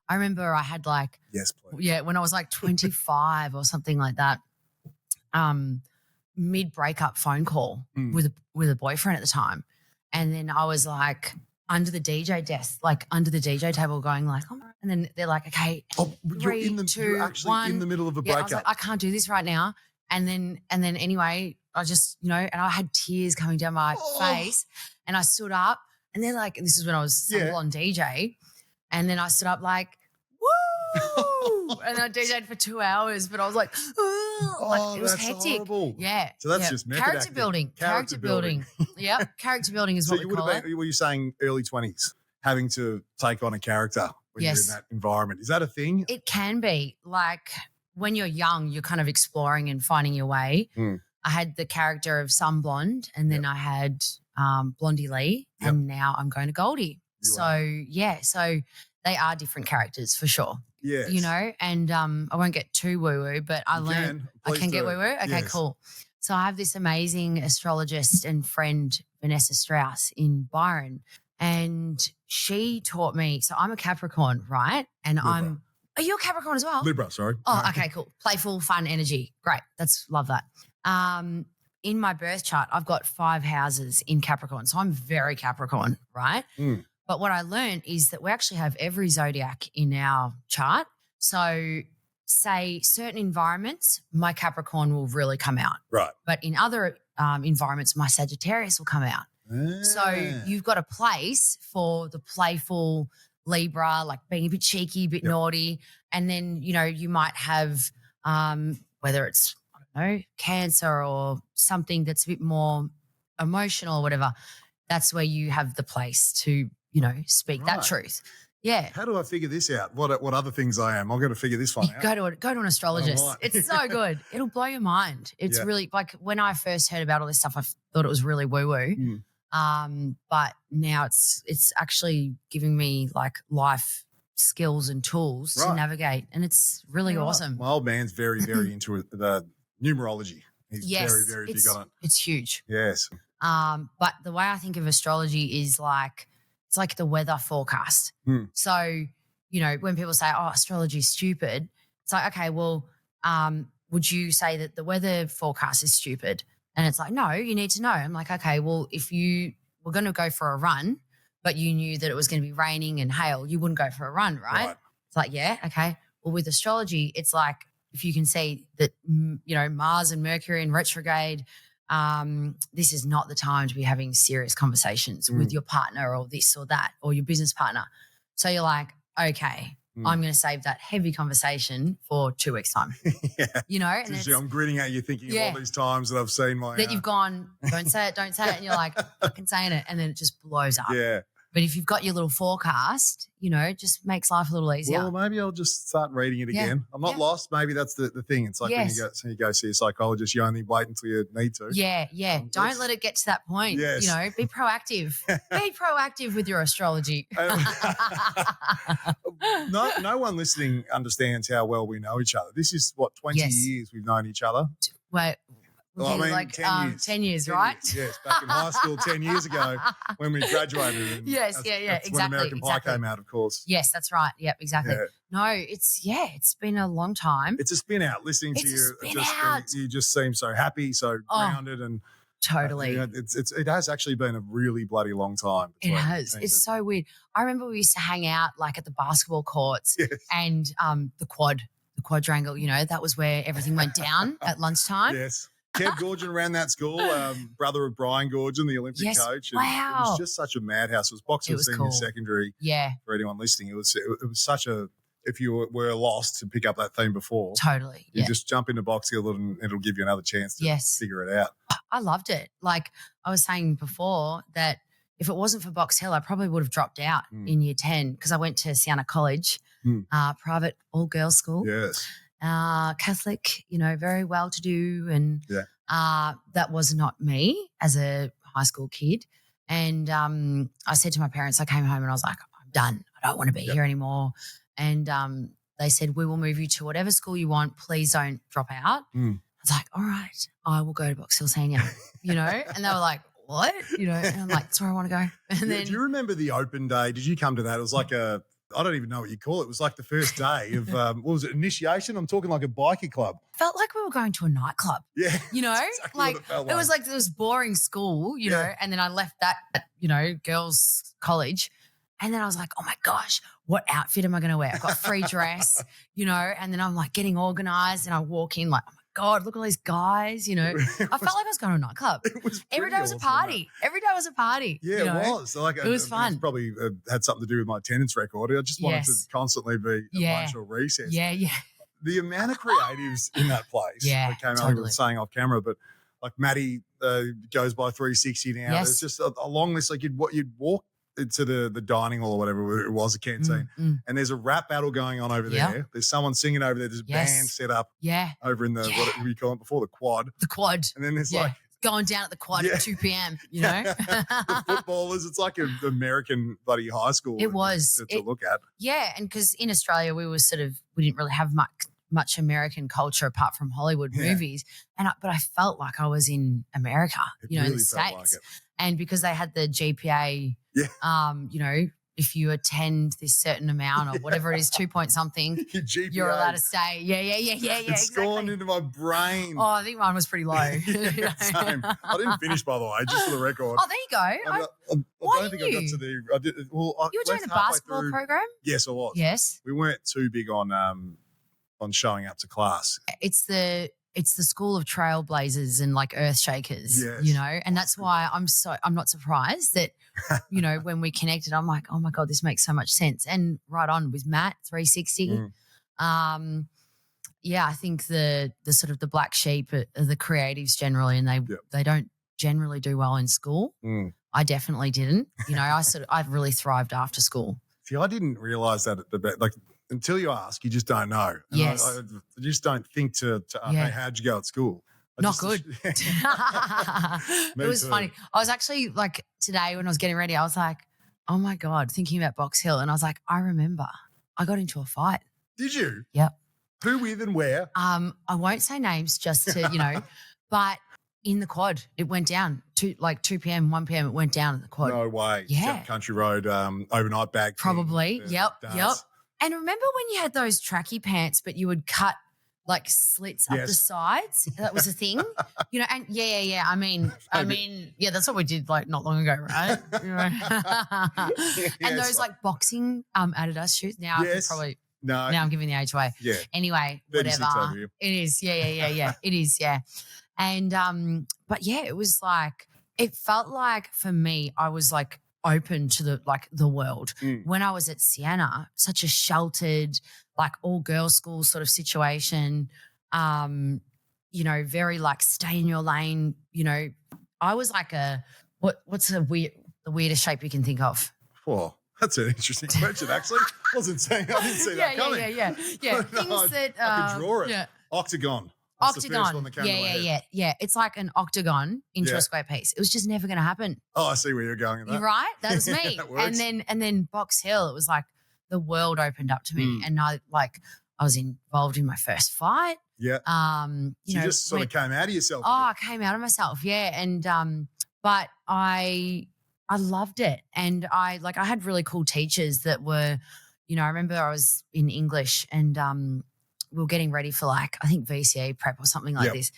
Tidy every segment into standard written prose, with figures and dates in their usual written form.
I remember I had like, yes, please. Yeah, when I was like 25 or something like that, mid-breakup phone call with a boyfriend at the time. And then I was like under the DJ desk, like under the DJ table going like, oh, and then they're like, okay, you're actually in the middle of a breakup. I was like, I can't do this right now. And then anyway, I just, and I had tears coming down my face and I stood up and they're like, and this is when I was single on DJ. And then I stood up like, woo! And I DJ'd for 2 hours, but I was like, it was hectic. Horrible. Yeah. So that's just method character acting. building. Character building. Yep. Character building is what we call it. Were you saying early 20s, having to take on a character when you're in that environment? Is that a thing? It can be. Like when you're young, you're kind of exploring and finding your way. I had the character of Sun Blonde and then I had Blondie Lee and now I'm going to Goldi. So they are different characters for sure. Yes. And I won't get too woo-woo, but I can get woo-woo? Okay, cool. So I have this amazing astrologist and friend, Vanessa Strauss in Byron, and she taught me, so I'm a Capricorn, right? And Libra. Are you a Capricorn as well? Libra, sorry. Oh, okay, cool. Playful, fun energy. Great. Love that. In my birth chart, I've got 5 houses in Capricorn. So I'm very Capricorn, right? But what I learned is that we actually have every zodiac in our chart. So say certain environments, my Capricorn will really come out. Right. But in other environments, my Sagittarius will come out. So you've got a place for the playful Libra, like being a bit cheeky, a bit naughty. And then, you might have whether it's, Cancer or something that's a bit more emotional or whatever, that's where you have the place to, speak that truth. Yeah. How do I figure this out? What other things I am? I've got to figure this one out. Go to an astrologist. Oh, it's so good. It'll blow your mind. It's really like when I first heard about all this stuff, I thought it was really woo-woo. But now it's actually giving me like life skills and tools to navigate, and it's really awesome. My old man's very, very into the numerology. He's very, very big on it. It's huge. Yes. But the way I think of astrology is like, it's like the weather forecast. So, when people say, oh, astrology is stupid, it's like, okay, well, would you say that the weather forecast is stupid? And it's like, no, you need to know. I'm like, okay, well, if you were going to go for a run, but you knew that it was going to be raining and hail, you wouldn't go for a run, right? It's like, yeah, okay. Well, with astrology, it's like, if you can see that, Mars and Mercury in retrograde, this is not the time to be having serious conversations with your partner or this or that or your business partner. So you're like, okay, I'm going to save that heavy conversation for 2 weeks' time. And I'm grinning at you thinking of all these times that I've seen that you've gone, don't say it. And you're like, fucking saying it. And then it just blows up. Yeah. But if you've got your little forecast, it just makes life a little easier. Well, maybe I'll just start reading it again. I'm not lost. Maybe that's the thing. It's like when you go see a psychologist, you only wait until you need to. Yeah. Don't let it get to that point. Yes. Be proactive. Be proactive with your astrology. No one listening understands how well we know each other. This is 20 years we've known each other. Wait. Well, 10 years. 10 years, right? Yes, back in high school 10 years ago when we graduated. And that's exactly. When American Pie came out, of course. Yes, that's right. Yep, exactly. Yeah. No, it's been a long time. It's a spin out listening to you. You just seem so happy, so grounded and totally. It has actually been a really bloody long time. It has. It's so weird. I remember we used to hang out like at the basketball courts and the quadrangle, that was where everything went down at lunchtime. Yes. Kev Gorgon ran that school, brother of Brian Gorgon, the Olympic coach. And wow. It was just such a madhouse. It was boxing senior secondary. Yeah. For anyone listening, it was such a, if you were lost to pick up that theme before. Totally. You just jump into Box Hill and it'll give you another chance to figure it out. I loved it. Like I was saying before that if it wasn't for Box Hill, I probably would have dropped out in year 10 because I went to Siena College, private all-girls school. Yes. Catholic, very well-to-do, and that was not me as a high school kid. And I said to my parents, I came home and I was like, I'm done. I don't want to be here anymore. And they said, we will move you to whatever school you want. Please don't drop out. I was like, all right, I will go to Box Hill Senior, and they were like, what? And I'm like, that's where I want to go. And then, do you remember the open day? Did you come to that? It was like I don't even know what you call it. It was like the first day of, what was it, initiation? I'm talking like a bikie club. Felt like we were going to a nightclub. Yeah. You know, exactly like what it felt it was like this boring school, you know, and then I left that, you know, girls' college. And then I was like, oh my gosh, what outfit am I going to wear? I've got free dress, you know, and then I'm like getting organized and I walk in like, oh my God, look at all these guys, you know. I felt like I was going to a nightclub. Every day was a party. Every day was a party. Yeah, you know? it was. Like, it was fun. It probably had something to do with my attendance record. I just wanted to constantly be at lunch or recess. Yeah. The amount of creatives in that place. I came over and saying off camera, but like Maddie goes by 360 now. Yes. There's just a long list. Like you'd walk into the dining hall or whatever it was, a canteen, and there's a rap battle going on over there. There's someone singing over there. There's a band set up over in the, what do you call it before, the quad. The quad. And then there's like, going down at the quad at 2 p.m., you know? The footballers, it's like an American bloody high school. It was. To look at. Yeah, and because in Australia we didn't really have much American culture apart from Hollywood movies. But I felt like I was in America, you know, really in the States. Like and because they had the GPA, you know, if you attend this certain amount or whatever it is, 2 point something, you're allowed to stay. Yeah. It's gone into my brain. Oh, I think mine was pretty low. Same. I didn't finish, by the way, just for the record. Oh, there you go. I don't think I got to the. I did. Well, you were doing the basketball program? Yes, I was. Yes. We weren't too big on showing up to class. It's the school of trailblazers and like earth shakers, you know, and that's why I'm not surprised that, you know, when we connected, I'm like, oh my God, this makes so much sense. And right on with Matt 360. I think the sort of the black sheep are the creatives generally, and they don't generally do well in school. I definitely didn't. You know, I really thrived after school. See, I didn't realize that like until you ask, you just don't know. And I just don't think to hey, how'd you go at school? Not good. It was funny. I was actually like today when I was getting ready, I was like, oh my God, thinking about Box Hill. And I was like, I remember I got into a fight. Did you? Yep. Who with and where? I won't say names just to, you know, but in the quad, it went down to like 2 p.m., 1 p.m. It went down in the quad. No way. Yeah. Country Road, overnight bag. Probably. Yep. And remember when you had those tracky pants, but you would cut like slits up the sides? That was a thing, you know. And I mean, that's what we did like not long ago, right? And those like boxing Adidas shoes. Now I could probably. No. Now I'm giving the age away. Yeah. Anyway, whatever. It is. Yeah. It is. Yeah. And but yeah, it was like it felt like for me, I was like open to the world. When I was at Siena, such a sheltered, like all girls school sort of situation, you know, very like stay in your lane, you know. I was like what's the weirdest shape you can think of? Oh, that's an interesting question actually. I didn't see that coming. Yeah. Things that I could draw it. Yeah. Octagon. That's octagon. Yeah. It's like an octagon into a square piece. It was just never going to happen. Oh, I see where you're going with that. You're right. That was me. And then Box Hill, it was like the world opened up to me, and I was involved in my first fight. Yeah. You just sort of came out of yourself. Oh, I came out of myself. Yeah. And but I loved it, and I had really cool teachers that were, you know, I remember I was in English and we were getting ready for like, I think VCA prep or something like this.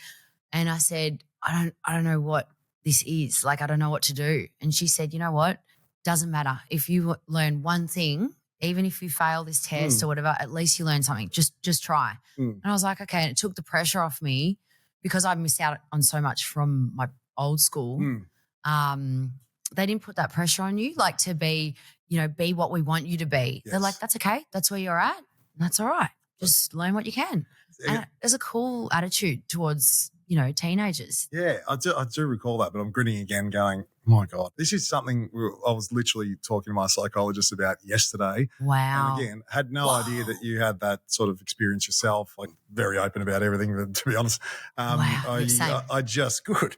And I said, I don't know what this is. Like, I don't know what to do. And she said, you know what? Doesn't matter. If you learn one thing, even if you fail this test or whatever, at least you learn something. Just try. And I was like, okay. And it took the pressure off me because I missed out on so much from my old school. They didn't put that pressure on you, like to be, you know, be what we want you to be. Yes. They're like, that's okay. That's where you're at. That's all right. Just learn what you can. And there's a cool attitude towards, you know, teenagers. Yeah, I do recall that, but I'm grinning again going, oh my God, this is something I was literally talking to my psychologist about yesterday. Wow. And again, had no idea that you had that sort of experience yourself, like very open about everything, to be honest. I just could.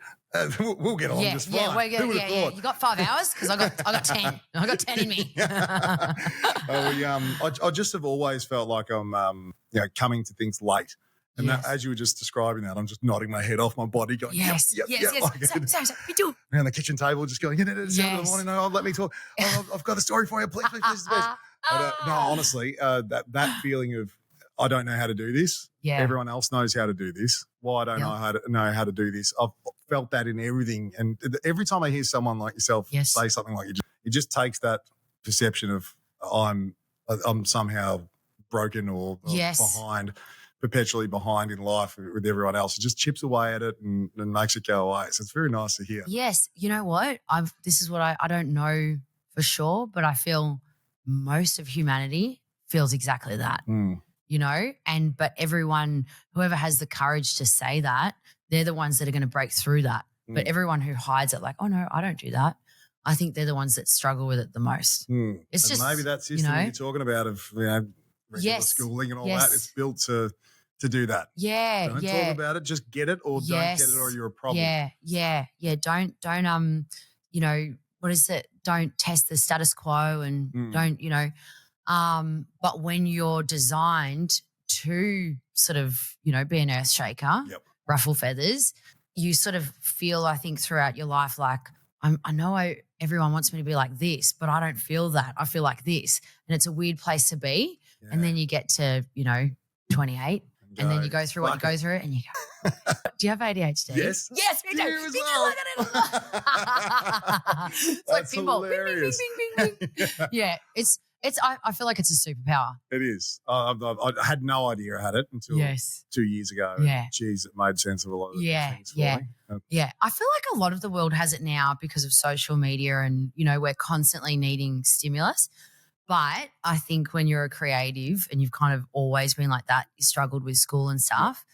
We'll get on just fine. Who would have thought? You got 5 hours? Because I got 10. I got 10 in me. I just have always felt like I'm coming to things late. And that, as you were just describing that, I'm just nodding my head off my body going, yes. Sorry, you do. Around the kitchen table just going, it's 7 in the morning, let me talk. I've got a story for you, please. No, honestly, that feeling of I don't know how to do this. Yeah. Everyone else knows how to do this. Why don't I know how to do this? I've felt that in everything. And every time I hear someone like yourself say something like it just takes that perception of I'm somehow broken or behind, perpetually behind in life with everyone else. It just chips away at it and makes it go away. So it's very nice to hear. Yes. You know what? This is what I don't know for sure, but I feel most of humanity feels exactly that. You know, but everyone, whoever has the courage to say that, they're the ones that are going to break through that. But everyone who hides it like, oh no, I don't do that, I think they're the ones that struggle with it the most. It's just maybe that system that you're talking about of regular schooling and all that, it's built to do that. Yeah. Don't talk about it, just get it, or don't get it, or you're a problem. Yeah. Don't what is it? Don't test the status quo and don't, but when you're designed to sort of, be an earth shaker, ruffle feathers, you sort of feel, I think, throughout your life like, I know everyone wants me to be like this, but I don't feel that. I feel like this. And it's a weird place to be. Yeah. And then you get to, 28 and then you go through what you go through and you go, do you have ADHD? Yes. Yes, me too. As well. It's like pinball. Hilarious. Bing, bing, bing, bing, bing. Yeah, I feel like it's a superpower. It is. I had no idea I had it until 2 years ago. Yeah. Geez, it made sense of a lot of things for me. Yeah. I feel like a lot of the world has it now because of social media and, we're constantly needing stimulus. But I think when you're a creative and you've kind of always been like that, you struggled with school and stuff,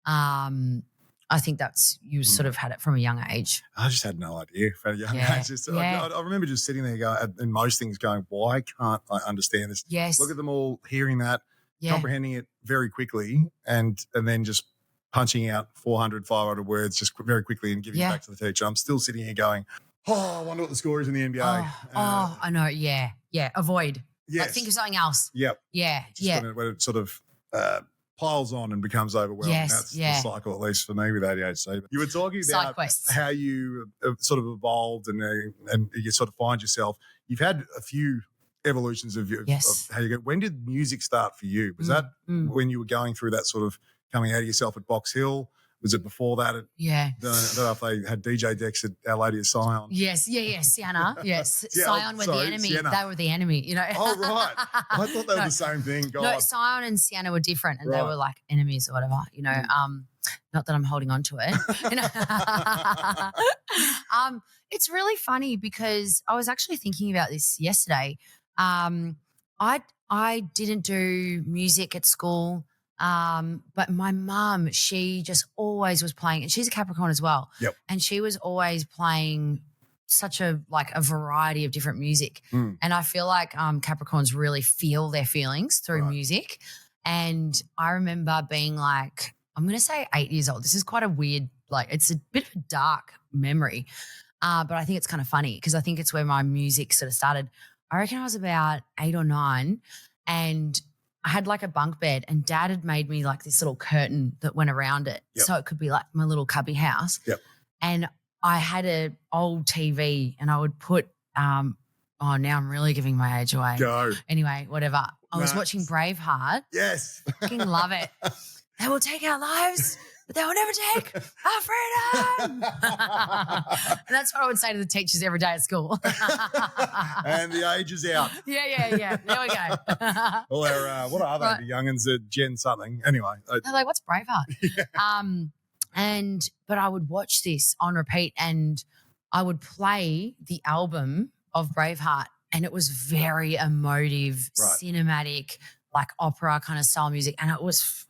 I think you sort of had it from a young age. I just had no idea from a young age. I remember just sitting there going, in most things going, why can't I understand this? Yes. Look at them all hearing that, comprehending it very quickly and then just punching out 400, 500 words just very quickly and giving it back to the teacher. I'm still sitting here going, I wonder what the score is in the NBA. I know. Yeah. Avoid. Yes. Like think of something else. Yep. Yeah. When it sort of piles on and becomes overwhelming. Yes, that's the cycle, at least for me with ADHD. You were talking about how you sort of evolved and you sort of find yourself. You've had a few evolutions of how you go. When did music start for you? Was that when you were going through that sort of coming out of yourself at Box Hill? Was it before that? I don't know if they had DJ decks at Our Lady of Sion. Yes, Sienna. Yes, Sion were the enemy. Sienna. They were the enemy, Oh, right. I thought they were the same thing. God. No, Sion and Sienna were different and they were like enemies or whatever, not that I'm holding on to it. It's really funny because I was actually thinking about this yesterday. I didn't do music at school. But my mum, she just always was playing, and she's a Capricorn as well. Yep. And she was always playing such a variety of different music. And I feel like Capricorns really feel their feelings through music. And I remember being like, I'm going to say 8 years old. This is quite a weird, it's a bit of a dark memory. But I think it's kind of funny because I think it's where my music sort of started. I reckon I was about 8 or 9 and I had like a bunk bed and Dad had made me like this little curtain that went around it. Yep. So it could be like my little cubby house. Yep. And I had an old TV and I would put, now I'm really giving my age away. Go. Anyway, whatever. I was watching Braveheart. Yes. Fucking love it. They will take our lives, but they will never take our freedom. And that's what I would say to the teachers every day at school. And the age is out. Yeah. There we go. Well, what are they? The youngins are Gen something. Anyway. They're like, what's Braveheart? But I would watch this on repeat and I would play the album of Braveheart and it was very emotive, cinematic, like opera kind of style music. And it was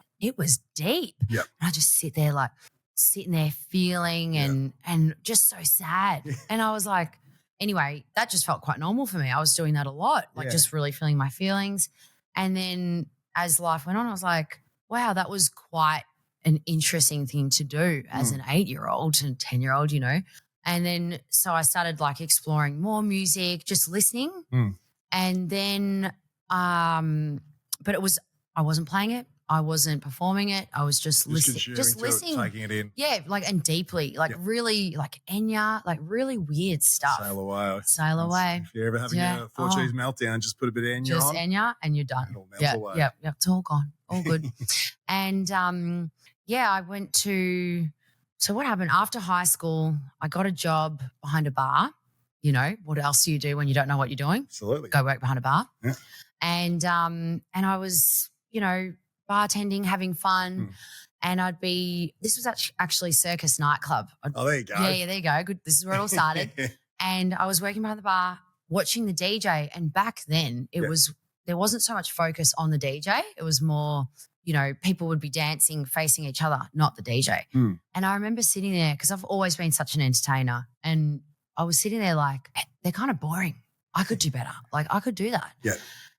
deep. Yep. And I just sit there like sitting there feeling and just so sad. And I was like, anyway, that just felt quite normal for me. I was doing that a lot, just really feeling my feelings. And then as life went on, I was like, wow, that was quite an interesting thing to do as an 8-year-old and 10-year-old, And then so I started like exploring more music, just listening. And then, but I wasn't playing it. I wasn't performing it. I was just listening, taking it in. Yeah, like and deeply, like really, like Enya, like really weird stuff. Sail away. If you're ever having a four-cheese meltdown, just put a bit of Enya on. Just Enya, and you're done. It'll melt away. Yeah, it's all gone, all good. And I went to. So what happened after high school? I got a job behind a bar. You know, what else do you do when you don't know what you're doing? Absolutely. Go work behind a bar. Yeah. And I was, you know, bartending, having fun. And this was actually Circus nightclub. There you go. Yeah, there you go. Good. This is where it all started. And I was working behind the bar, watching the DJ. And back then there wasn't so much focus on the DJ. It was more, you know, people would be dancing, facing each other, not the DJ. And I remember sitting there because I've always been such an entertainer. And I was sitting there like, they're kind of boring. I could do better. Like I could do that. Yeah.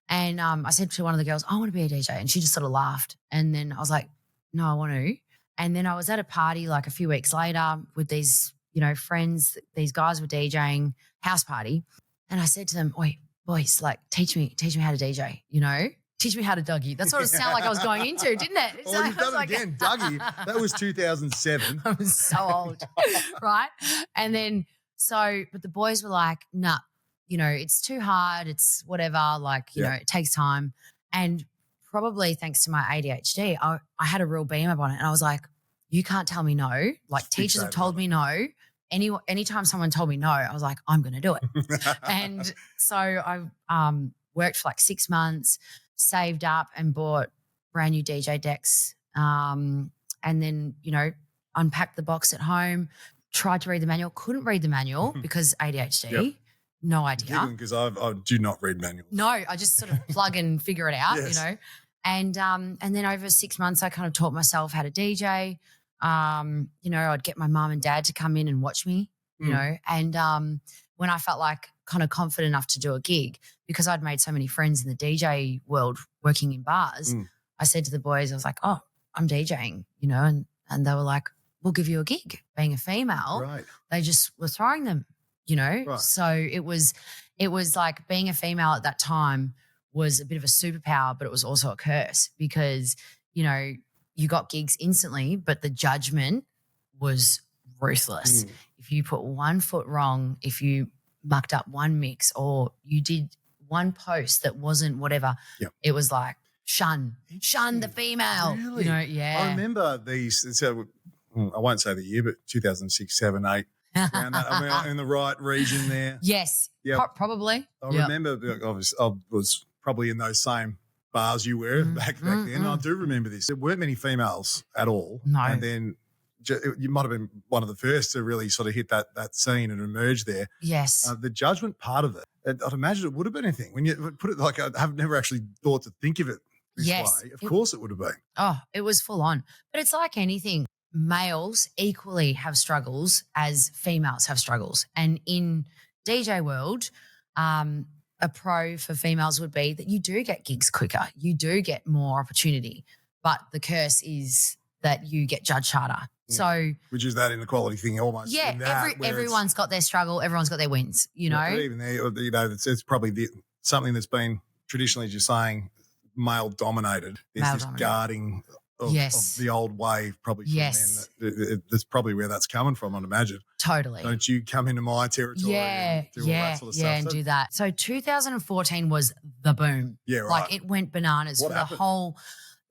And I said to one of the girls, I want to be a DJ. And she just sort of laughed. And then I was like, no, I want to. And then I was at a party like a few weeks later with these, you know, friends. These guys were DJing, house party. And I said to them, oi, boys, like teach me how to DJ, you know? Teach me how to Dougie. That's what it sounded like I was going into, didn't it? Oh, you've done it again. Dougie. That was 2007. I was so old, right? And then but the boys were like, nah, you know, it's too hard. It's whatever. Like, you know, it takes time. And probably thanks to my ADHD, I had a real beam up on it. And I was like, you can't tell me no. Like teachers have told me no. Anytime someone told me no, I was like, I'm going to do it. And so I worked for like 6 months, saved up and bought brand new DJ decks. And then, you know, unpacked the box at home, tried to read the manual, couldn't read the manual because ADHD. Yep. No idea. Because I do not read manuals. No, I just sort of plug and figure it out, you know. And then over 6 months, I kind of taught myself how to DJ. You know, I'd get my mum and dad to come in and watch me, you know. And when I felt like kind of confident enough to do a gig, because I'd made so many friends in the DJ world working in bars, I said to the boys, I was like, oh, I'm DJing, you know, and they were like, we'll give you a gig. Being a female, they just were throwing them, you know. Right. So it was like being a female at that time was a bit of a superpower, but it was also a curse because, you know, you got gigs instantly, but the judgment was ruthless. If you put 1 foot wrong, if you mucked up one mix or you did one post that wasn't whatever, it was like shun the female. Really? You know, yeah. I remember these, so I won't say the year, but 2006, 7, 8, around that. I mean, in the right region there. Yes, probably. I remember, obviously, I was probably in those same bars you were back then. I do remember this. There weren't many females at all. No. And then you might have been one of the first to really sort of hit that scene and emerge there. Yes. The judgment part of it, I'd imagine it would have been a thing. When you put it like, I've never actually thought to think of it this way. Of course it would have been. Oh, it was full on. But it's like anything. Males equally have struggles as females have struggles. And in DJ world, a pro for females would be that you do get gigs quicker. You do get more opportunity. But the curse is that you get judged harder. So, which is that inequality thing almost. Yeah, everyone's got their struggle. Everyone's got their wins, you know. Yeah, even there, you know, it's probably something that's been traditionally, as you're saying, male dominated. There's this guarding of the old way probably from men. That's probably where that's coming from, I'd imagine. Totally. Don't you come into my territory and do all that sort of stuff. And do that. So 2014 was the boom. Yeah, right. Like it went bananas for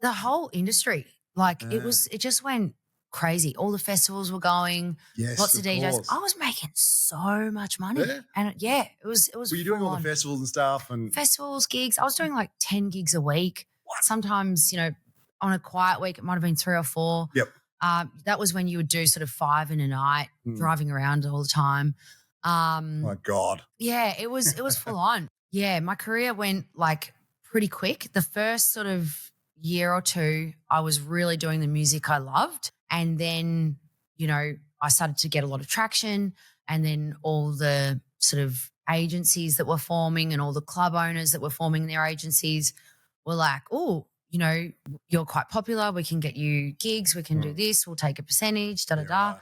the whole industry. Like it just went crazy. All the festivals were going. Yes, lots of DJs. course. I was making so much money. Yeah. And it was. Were you doing all the festivals and stuff? And festivals, gigs. I was doing like 10 gigs a week. What? Sometimes, you know, on a quiet week, it might have been 3 or 4. Yep. That was when you would do sort of 5 in a night, driving around all the time. My God. Yeah, it was full on. Yeah, my career went like pretty quick. The first sort of year or 2, I was really doing the music I loved. And then, you know, I started to get a lot of traction, and then all the sort of agencies that were forming and all the club owners that were forming their agencies were like, oh, you know, you're quite popular. We can get you gigs. We can do this. We'll take a percentage, da-da-da. Right.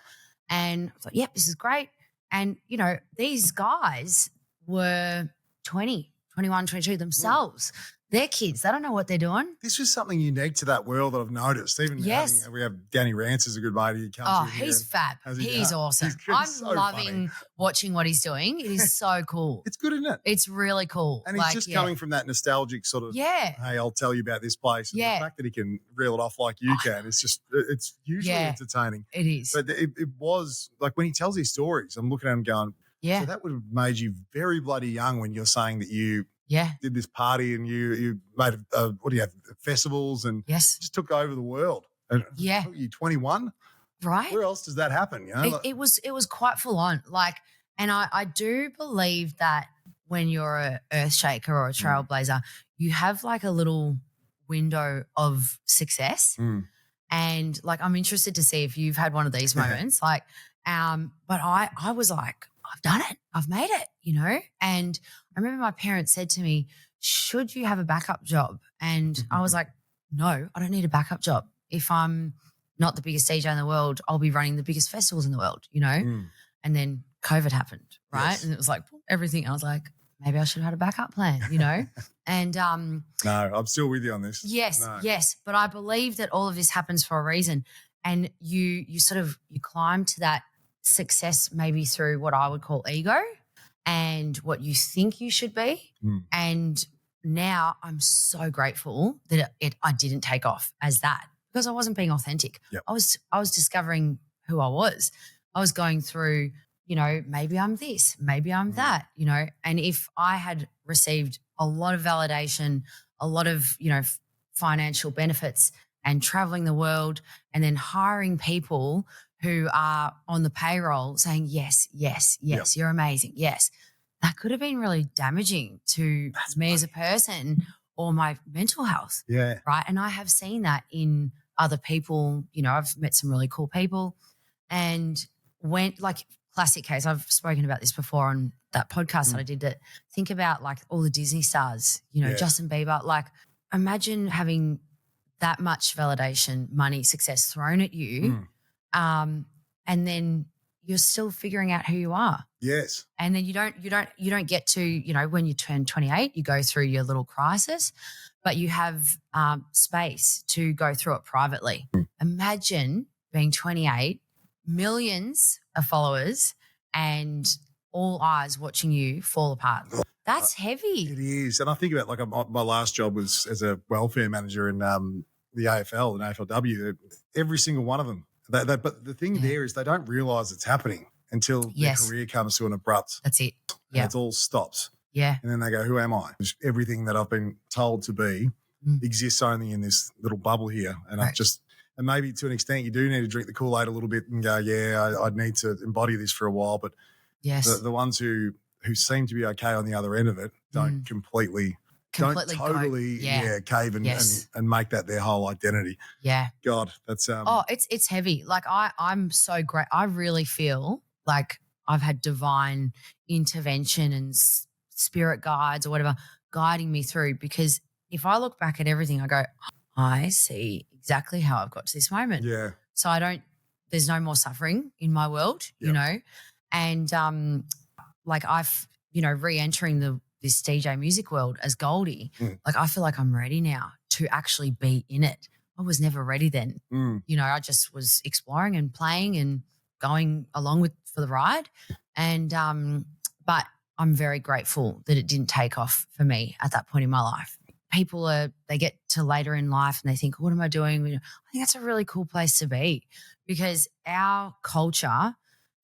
And I thought, yep, this is great. And, you know, these guys were 20, 21, 22 themselves. They're kids. They don't know what they're doing. This was something unique to that world that I've noticed. Even we have Danny Rance is a good mate. He comes in he's fab. He's awesome. He's so loving watching what he's doing. It is so cool. It's good, isn't it? It's really cool. And he's just coming from that nostalgic sort of, hey, I'll tell you about this place. And the fact that he can reel it off like you can, it's usually entertaining. It is. But it was like when he tells these stories, I'm looking at him going, so that would have made you very bloody young when you're saying that you did this party and you made what do you have, festivals and just took over the world. And you 21, right? Where else does that happen? You know, it was quite full on. Like, and I do believe that when you're a earth shaker or a trailblazer, you have like a little window of success. And like, I'm interested to see if you've had one of these moments. Like, but I was like, I've done it. I've made it, you know? And I remember my parents said to me, should you have a backup job? And I was like, no, I don't need a backup job. If I'm not the biggest DJ in the world, I'll be running the biggest festivals in the world, you know? And then COVID happened, right? Yes. And it was like everything. I was like, maybe I should have had a backup plan, you know? And no, I'm still with you on this. Yes, yes. But I believe that all of this happens for a reason. And you climb to that success maybe through what I would call ego and what you think you should be. And now I'm so grateful that I didn't take off as that because I wasn't being authentic. Yep. I was discovering who I was. I was going through, you know, maybe I'm this, maybe I'm that, you know, and if I had received a lot of validation, a lot of, you know, financial benefits and traveling the world and then hiring people who are on the payroll saying, yes, you're amazing. Yes. That could have been really damaging to me as a person or my mental health. Yeah. Right. And I have seen that in other people. You know, I've met some really cool people and went like classic case. I've spoken about this before on that podcast that I did that think about like all the Disney stars, you know, Justin Bieber, like imagine having that much validation, money, success thrown at you. And then you're still figuring out who you are. Yes. And then you don't get to, you know, when you turn 28, you go through your little crisis, but you have space to go through it privately. Imagine being 28, millions of followers and all eyes watching you fall apart. That's heavy. It is. And I think about like my last job was as a welfare manager in the AFL and AFLW. Every single one of them. But the thing there is they don't realise it's happening until their career comes to an abrupt. That's it. Yeah. It all stops. Yeah. And then they go, who am I? Everything that I've been told to be exists only in this little bubble here. And and maybe to an extent you do need to drink the Kool-Aid a little bit and go, I'd need to embody this for a while. But the ones who seem to be okay on the other end of it don't completely don't totally cave and make that their whole identity. Yeah. God, that's it's heavy. Like I'm so great. I really feel like I've had divine intervention and spirit guides or whatever guiding me through, because if I look back at everything, I go, I see exactly how I've got to this moment. Yeah. So there's no more suffering in my world, you know, and like I've, you know, re-entering this DJ music world as Goldi, like I feel like I'm ready now to actually be in it. I was never ready then. You know, I just was exploring and playing and going along for the ride. And but I'm very grateful that it didn't take off for me at that point in my life. People they get to later in life and they think, what am I doing? I think that's a really cool place to be, because our culture,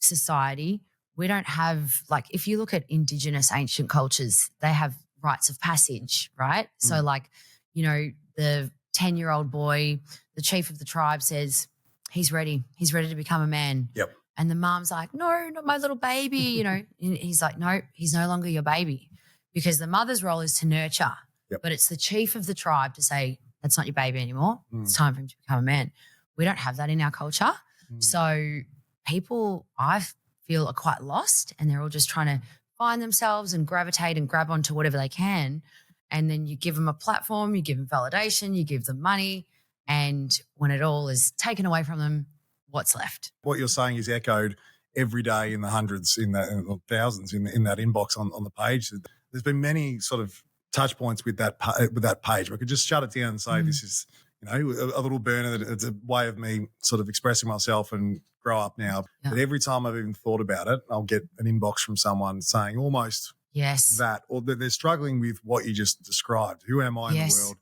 society, we don't have, like, if you look at Indigenous ancient cultures, they have rites of passage, right? So like, you know, the 10-year-old boy, the chief of the tribe says he's ready to become a man. Yep. And the mom's like, no, not my little baby, you know. And he's like, no, he's no longer your baby, because the mother's role is to nurture. Yep. But it's the chief of the tribe to say, that's not your baby anymore. It's time for him to become a man. We don't have that in our culture. So people, I feel, are quite lost, and they're all just trying to find themselves and gravitate and grab onto whatever they can. And then you give them a platform, you give them validation, you give them money. And when it all is taken away from them, what's left? What you're saying is echoed every day in the hundreds, in the thousands, in that inbox on the page. There's been many sort of touch points with that page. I could just shut it down and say, this is, a little burner. It's a way of me sort of expressing myself and grow up now. Yeah. But every time I've even thought about it, I'll get an inbox from someone saying almost that, or that they're struggling with what you just described. Who am I in the world?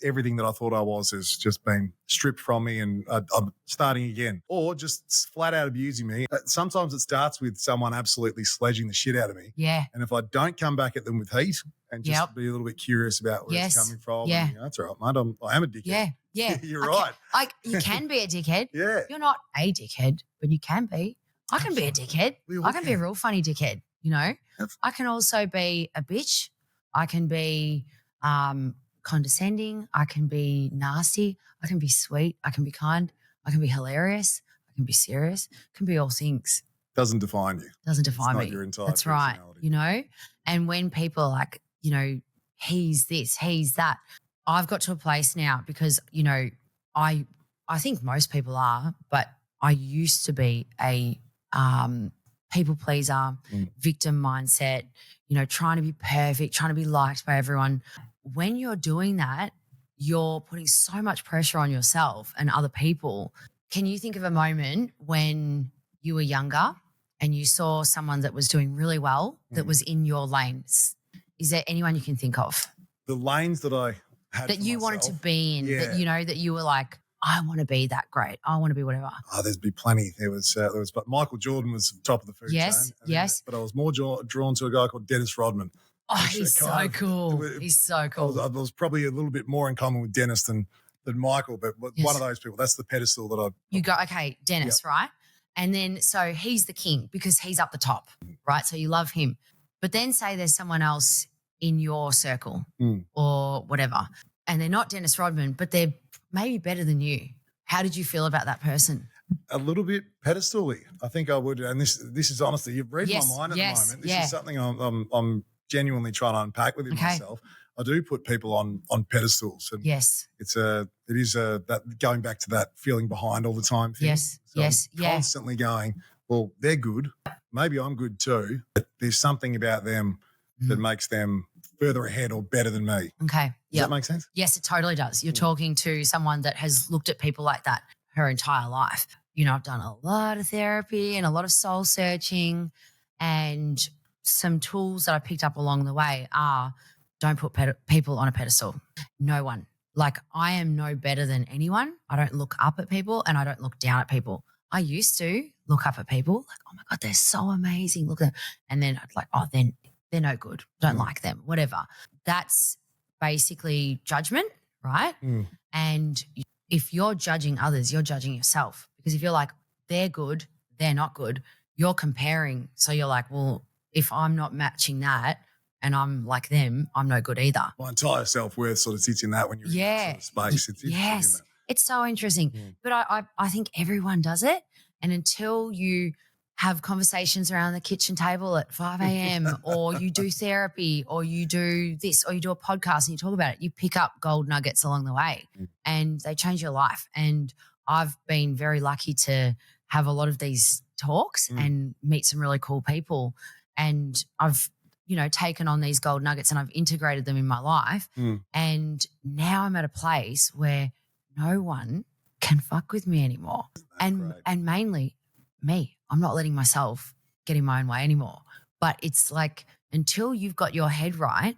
Everything that I thought I was has just been stripped from me, and I'm starting again, or just flat out abusing me. Sometimes it starts with someone absolutely sledging the shit out of me. Yeah. And if I don't come back at them with heat and just be a little bit curious about where it's coming from, that's all right, mate. I am a dickhead. Yeah. Yeah. You're right. You can be a dickhead. Yeah. You're not a dickhead, but you can be. I can be a dickhead. I can be a real funny dickhead, I can also be a bitch. I can be condescending. I can be nasty. I can be sweet. I can be kind. I can be hilarious. I can be serious. I can be all things. Doesn't define you. Doesn't define me. Not your entire That's right. And when people are like, he's this, he's that, I've got to a place now because, I think most people are, but I used to be a people pleaser, victim mindset, trying to be perfect, trying to be liked by everyone. When you're doing that, you're putting so much pressure on yourself and other people. Can you think of a moment when you were younger and you saw someone that was doing really well that was in your lanes? Is there anyone you can think of? The lanes that I had that you wanted to be in, that you were like, I want to be that great. I want to be whatever. Oh, there's been plenty. But Michael Jordan was top of the food chain. Yes. But I was more drawn to a guy called Dennis Rodman. Oh, he's so cool. He's so cool. I was probably a little bit more in common with Dennis than Michael, but one of those people. That's the pedestal that I. You go, okay, Dennis, right? And then so he's the king because he's up the top, right? So you love him. But then say there's someone else in your circle or whatever, and they're not Dennis Rodman, but they're maybe better than you. How did you feel about that person? A little bit pedestal-y. I think I would, and this is honestly, you've read my mind at the moment. This is something I'm genuinely trying to unpack within myself. I do put people on pedestals, and it is that going back to that feeling behind all the time thing. I'm constantly going, well, they're good. Maybe I'm good too. But there's something about them that makes them further ahead or better than me. Okay. Does that make sense? Yes, it totally does. You're talking to someone that has looked at people like that her entire life. I've done a lot of therapy and a lot of soul searching, and some tools that I picked up along the way are don't put people on a pedestal. No one. Like, I am no better than anyone. I don't look up at people and I don't look down at people. I used to look up at people like, oh my God, they're so amazing. Look at them. And then I'd like, oh, then they're no good. Don't like them, whatever. That's basically judgment, right? And if you're judging others, you're judging yourself, because if you're like, they're good, they're not good, you're comparing. So you're like, well, if I'm not matching that and I'm like them, I'm no good either. My entire self-worth sort of sits in that when you're in that sort of space. It's yes. It's so interesting. But I think everyone does it. And until you have conversations around the kitchen table at 5 a.m. or you do therapy or you do this or you do a podcast and you talk about it, you pick up gold nuggets along the way and they change your life. And I've been very lucky to have a lot of these talks and meet some really cool people. And I've, taken on these gold nuggets and I've integrated them in my life. And now I'm at a place where no one can fuck with me anymore. And mainly me. I'm not letting myself get in my own way anymore. But it's like, until you've got your head right,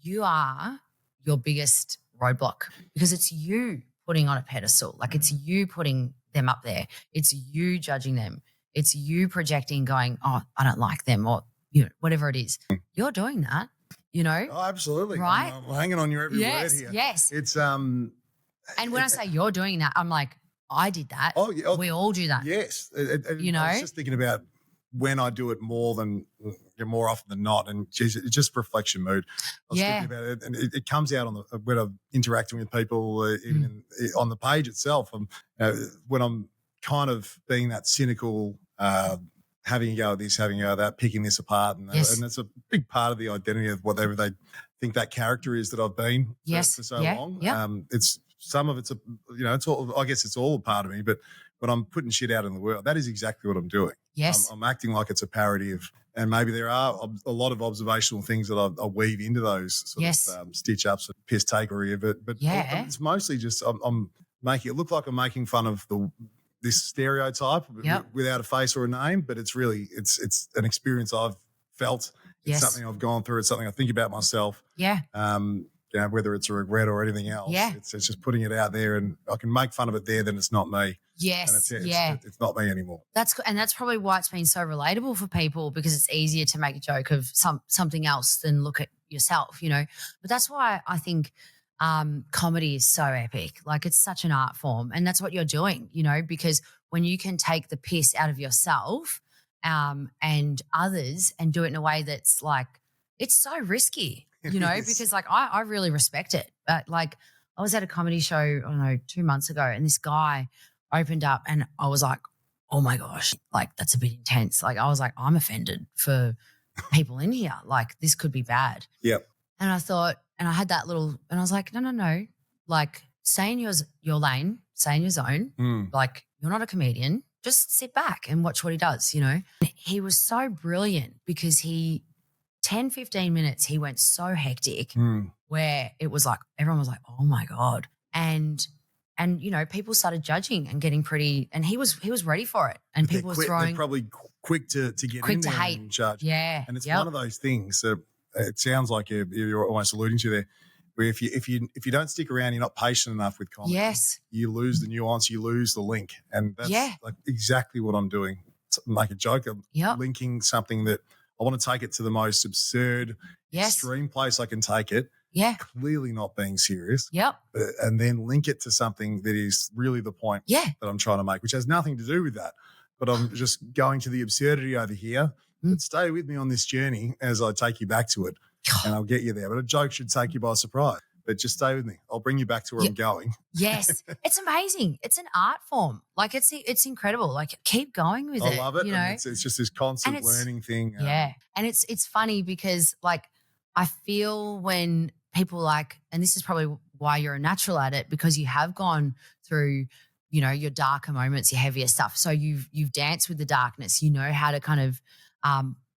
you are your biggest roadblock, because it's you putting on a pedestal. Like, it's you putting them up there. It's you judging them. It's you projecting, going, oh, I don't like them, or whatever it is. You're doing that, Oh, absolutely. Right? I'm hanging on your every word here. Yes. It's And when I say you're doing that, I'm like, I did that. Oh, yeah. We all do that. Yes. I was just thinking about when I do it more often than not. And geez, it's just reflection mood. I was thinking about it, and it comes out when I'm interacting with people, even on the page itself. When I'm kind of being that cynical, having a go at this, having a go at that, picking this apart. And that's a big part of the identity of whatever they think that character is that I've been for so long. Yep. It's some of it's, it's all, I guess it's all a part of me, but but I'm putting shit out in the world. That is exactly what I'm doing. Yes. I'm acting like it's a parody of, and maybe there are a lot of observational things that I weave into those sort of stitch ups and piss takery of it. But it's mostly just I'm making it look like I'm making fun of this stereotype without a face or a name, but it's really it's an experience I've felt. It's something I've gone through. It's something I think about myself. Yeah. Whether it's a regret or anything else. Yeah. It's just putting it out there, and I can make fun of it there, then it's not me. Yes. And it's not me anymore. That's probably why it's been so relatable for people, because it's easier to make a joke of something else than look at yourself, you know. But that's why I think comedy is so epic. Like, it's such an art form, and that's what you're doing, you know, because when you can take the piss out of yourself and others and do it in a way that's like, it's so risky, you know, because like I really respect it. But like, I was at a comedy show, I don't know, 2 months ago, and this guy opened up and I was like, oh my gosh, like that's a bit intense. Like, I was like, I'm offended for people in here. Like, this could be bad. Yep. And I thought, and I had that little, and I was like, no. Like, stay in your lane, stay in your zone. Like, you're not a comedian. Just sit back and watch what he does, you know. He was so brilliant because 10, 15 minutes, he went so hectic where it was like, everyone was like, oh my God. And you know, people started judging and getting pretty, and he was ready for it. And people were throwing. They're probably quick to get quick in to there hate. and judge. Yeah. And it's one of those things. It sounds like you're almost alluding to there, where if you don't stick around, you're not patient enough with comedy. Yes. You lose the nuance, you lose the link. And that's like exactly what I'm doing. Make a joke of linking something that I want to take it to the most absurd, extreme place I can take it. Yeah. Clearly not being serious. Yep. And then link it to something that is really the point that I'm trying to make, which has nothing to do with that. But I'm just going to the absurdity over here. But stay with me on this journey as I take you back to it, and I'll get you there. But a joke should take you by surprise. But just stay with me. I'll bring you back to where I'm going. Yes. It's amazing. It's an art form. Like, it's incredible. Like, keep going with it. I love it. You know? It's just this constant learning thing. And it's funny because, like, I feel when people like, and this is probably why you're a natural at it, because you have gone through, you know, your darker moments, your heavier stuff. So you've danced with the darkness. You know how to kind of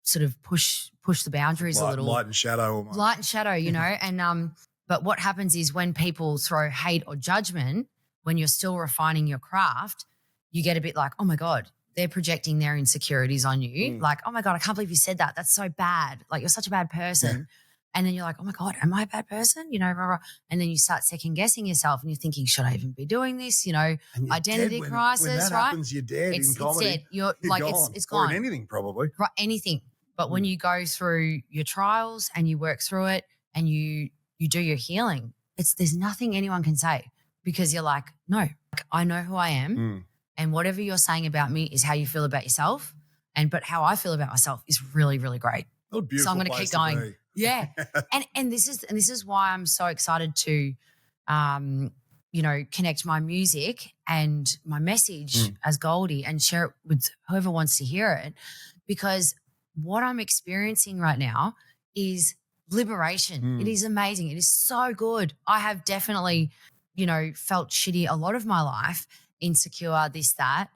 sort of push the boundaries a little. Light and shadow almost. Light and shadow, you know. And but what happens is when people throw hate or judgment, when you're still refining your craft, you get a bit like, oh my God, they're projecting their insecurities on you. Like, oh my God, I can't believe you said that. That's so bad. Like, you're such a bad person. And then you're like, oh my God, am I a bad person? You know, rah, rah. And then you start second guessing yourself and you're thinking, should I even be doing this? You know, identity crisis, when that right? happens, you're dead in comedy. It's dead. You're like, gone. It's gone. Or in anything, probably. Right, anything. But when you go through your trials and you work through it and you do your healing, there's nothing anyone can say, because you're like, no, like, I know who I am, and whatever you're saying about me is how you feel about yourself, but how I feel about myself is really, really great. What a beautiful so I'm going to keep going. Be. Yeah. and this is why I'm so excited to you know, connect my music and my message as Goldi and share it with whoever wants to hear it, because what I'm experiencing right now is liberation. It is amazing. It is so good. I have definitely, you know, felt shitty a lot of my life, insecure, this, that.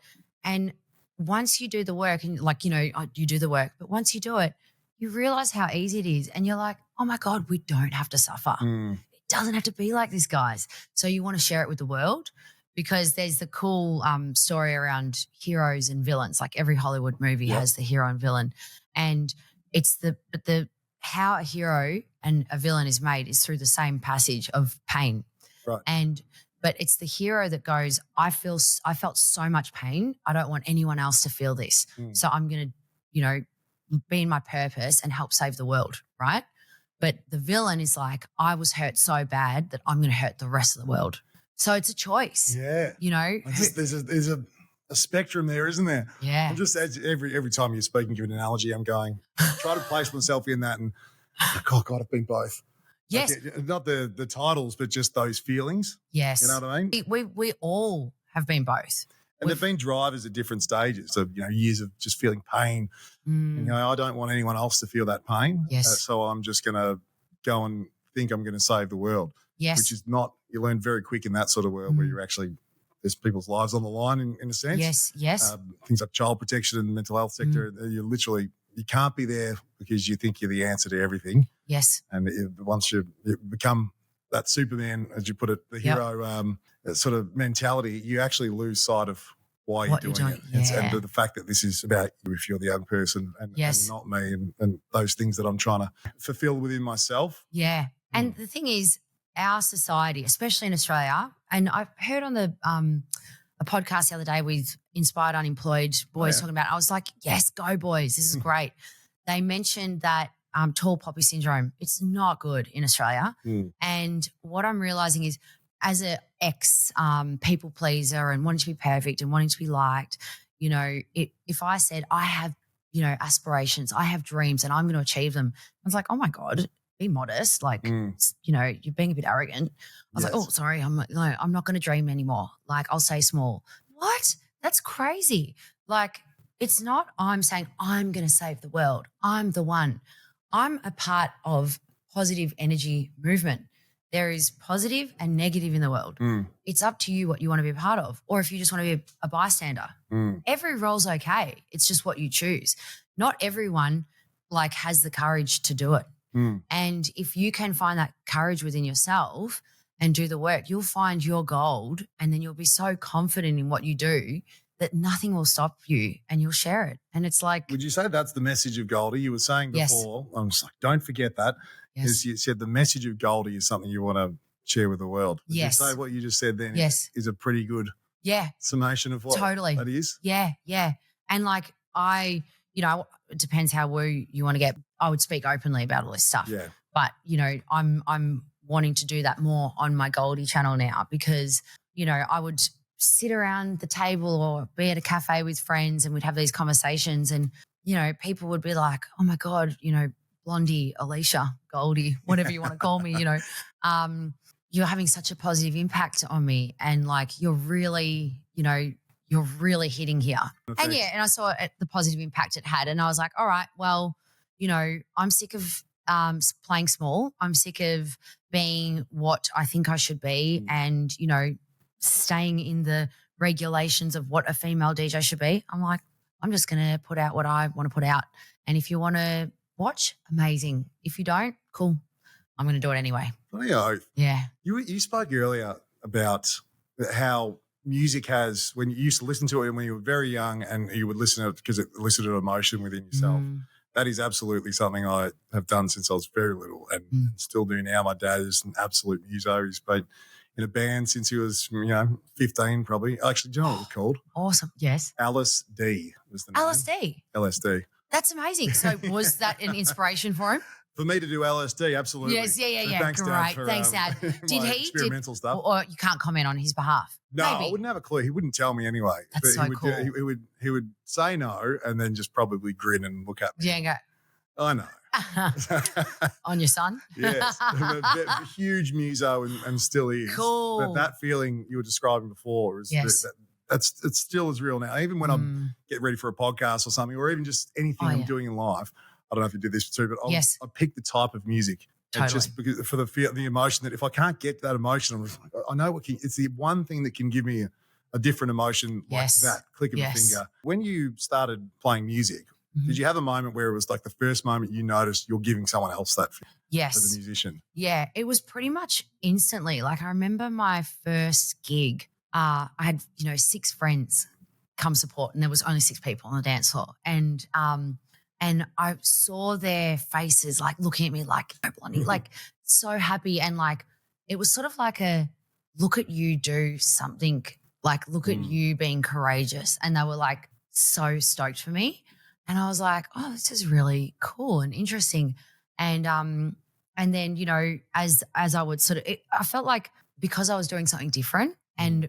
And once you do the work, and like, you know, you do the work, but once you do it, you realize how easy it is. And you're like, oh my God, we don't have to suffer. It doesn't have to be like this, guys. So you want to share it with the world, because there's the cool story around heroes and villains. Like, every Hollywood movie has the hero and villain. And it's how a hero and a villain is made is through the same passage of pain. Right. But it's the hero that goes, I felt so much pain. I don't want anyone else to feel this. So I'm going to, you know, be in my purpose and help save the world, right? But the villain is like, I was hurt so bad that I'm going to hurt the rest of the world. So it's a choice. Yeah. You know? There's a spectrum there, isn't there? Yeah. I'm just, every time you're speaking, give an analogy, I'm going, try to place myself in that, and oh God, I've been both. Yes. Like, not the titles, but just those feelings. Yes. You know what I mean? We all have been both. And they've been drivers at different stages of, you know, years of just feeling pain. You know, I don't want anyone else to feel that pain. Yes. So I'm just going to go and think I'm going to save the world. Yes. Which is not, you learn very quick in that sort of world where you're actually there's people's lives on the line in a sense. Yes. Things like child protection and the mental health sector, you can't be there because you think you're the answer to everything. Yes. And once you become that Superman, as you put it, the hero sort of mentality, you actually lose sight of why you're doing it. Yeah. And the fact that this is about you if you're the young person and not me and those things that I'm trying to fulfill within myself. Yeah. And the thing is, our society, especially in Australia, and I heard on the a podcast the other day with Inspired Unemployed Boys talking about it. I was like, yes, go boys. This is great. They mentioned that tall poppy syndrome. It's not good in Australia. And what I'm realizing is, as an ex people pleaser and wanting to be perfect and wanting to be liked, if I said I have, aspirations, I have dreams and I'm going to achieve them, I was like, oh my God, be modest. Like, you're being a bit arrogant. I was like, oh, sorry, I'm not going to dream anymore. Like, I'll stay small. What? That's crazy. Like, it's not I'm saying I'm going to save the world. I'm the one. I'm a part of positive energy movement. There is positive and negative in the world. It's up to you what you want to be a part of, or if you just want to be a bystander. Every role's okay. It's just what you choose. Not everyone has the courage to do it. And if you can find that courage within yourself and do the work, you'll find your gold, and then you'll be so confident in what you do that nothing will stop you, and you'll share it. And it's like, would you say that's the message of Goldi? You were saying before, I'm just like, don't forget that. Because you said the message of Goldi is something you want to share with the world. Would you say what you just said then is a pretty good summation of what that is? Yeah. And it depends how woo you want to get. I would speak openly about all this stuff. Yeah. But, I'm wanting to do that more on my Goldi channel now because, I would sit around the table or be at a cafe with friends and we'd have these conversations and, people would be like, oh my God, Blondie, Alicia, Goldi, whatever you want to call me, you're having such a positive impact on me. And you're really hitting here. And and I saw the positive impact it had. And I was like, all right, well, I'm sick of playing small. I'm sick of being what I think I should be and, staying in the regulations of what a female DJ should be. I'm like, I'm just going to put out what I want to put out. And if you want to watch, amazing. If you don't, cool. I'm going to do it anyway. Yeah. You spoke earlier about how music has, when you used to listen to it when you were very young and you would listen to it because it elicited emotion within yourself. That is absolutely something I have done since I was very little and still do now. My dad is an absolute muso. He's been in a band since he was, 15 probably. Actually, do you know what it was called? Awesome. Yes. LSD was the name. LSD. That's amazing. So was that an inspiration for him? For me to do LSD, absolutely. Yes, yeah. Thanks, Dad, for Thanks, Dad. Did he experimental stuff? Or you can't comment on his behalf? No, Maybe. I wouldn't have a clue. He wouldn't tell me anyway. That's so cool. He would say no and then just probably grin and look at me. Yeah, and go, I know. On your son? Yes. A huge muso and still is. Cool. But that feeling you were describing before is it's still as real now. Even when I'm getting ready for a podcast or something, or even just anything I'm doing in life. I don't know if you do this too, but I pick the type of music. Totally. Just because for the emotion that if I can't get that emotion, I'm just like, I know it's the one thing that can give me a different emotion like that click of a finger. When you started playing music, did you have a moment where it was like the first moment you noticed you're giving someone else that feeling as a musician? Yeah, it was pretty much instantly. I remember my first gig, I had, 6 friends come support and there was only 6 people on the dance floor. And I saw their faces looking at me Blondie, so happy. And it was sort of like a look at you do something, look at you being courageous. And they were so stoked for me. And I was like, oh, this is really cool and interesting. And then, as I would I felt like because I was doing something different. And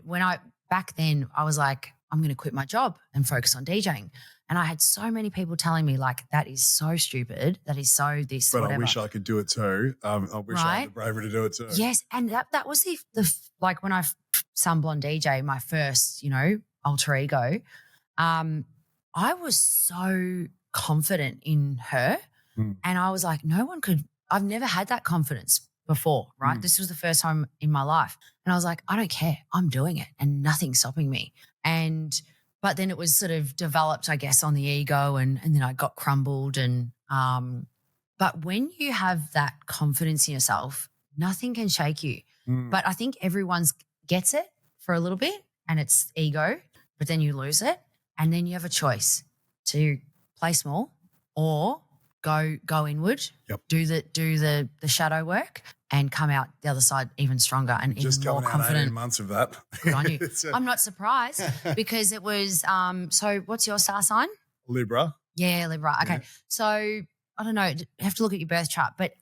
back then I was like, I'm going to quit my job and focus on DJing. And I had so many people telling me that is so stupid. That is so this, but whatever. I wish I could do it too. I wish I had the bravery to do it too. Yes. And that was the when I sung Blondie DJ, my first, alter ego, I was so confident in her. And I was like, no one could, I've never had that confidence before, right? This was the first time in my life. And I was like, I don't care. I'm doing it and nothing's stopping me. But then it was sort of developed, I guess, on the ego and then I got crumbled. But when you have that confidence in yourself, nothing can shake you. But I think everyone gets it for a little bit and it's ego, but then you lose it and then you have a choice to play small or go inward, do the shadow work and come out the other side even stronger and just even more confident. Just coming out 18 months of that. Good on you. I'm not surprised because it was so what's your star sign? Libra. Yeah, Libra. Okay. Yeah. So I don't know, you have to look at your birth chart, but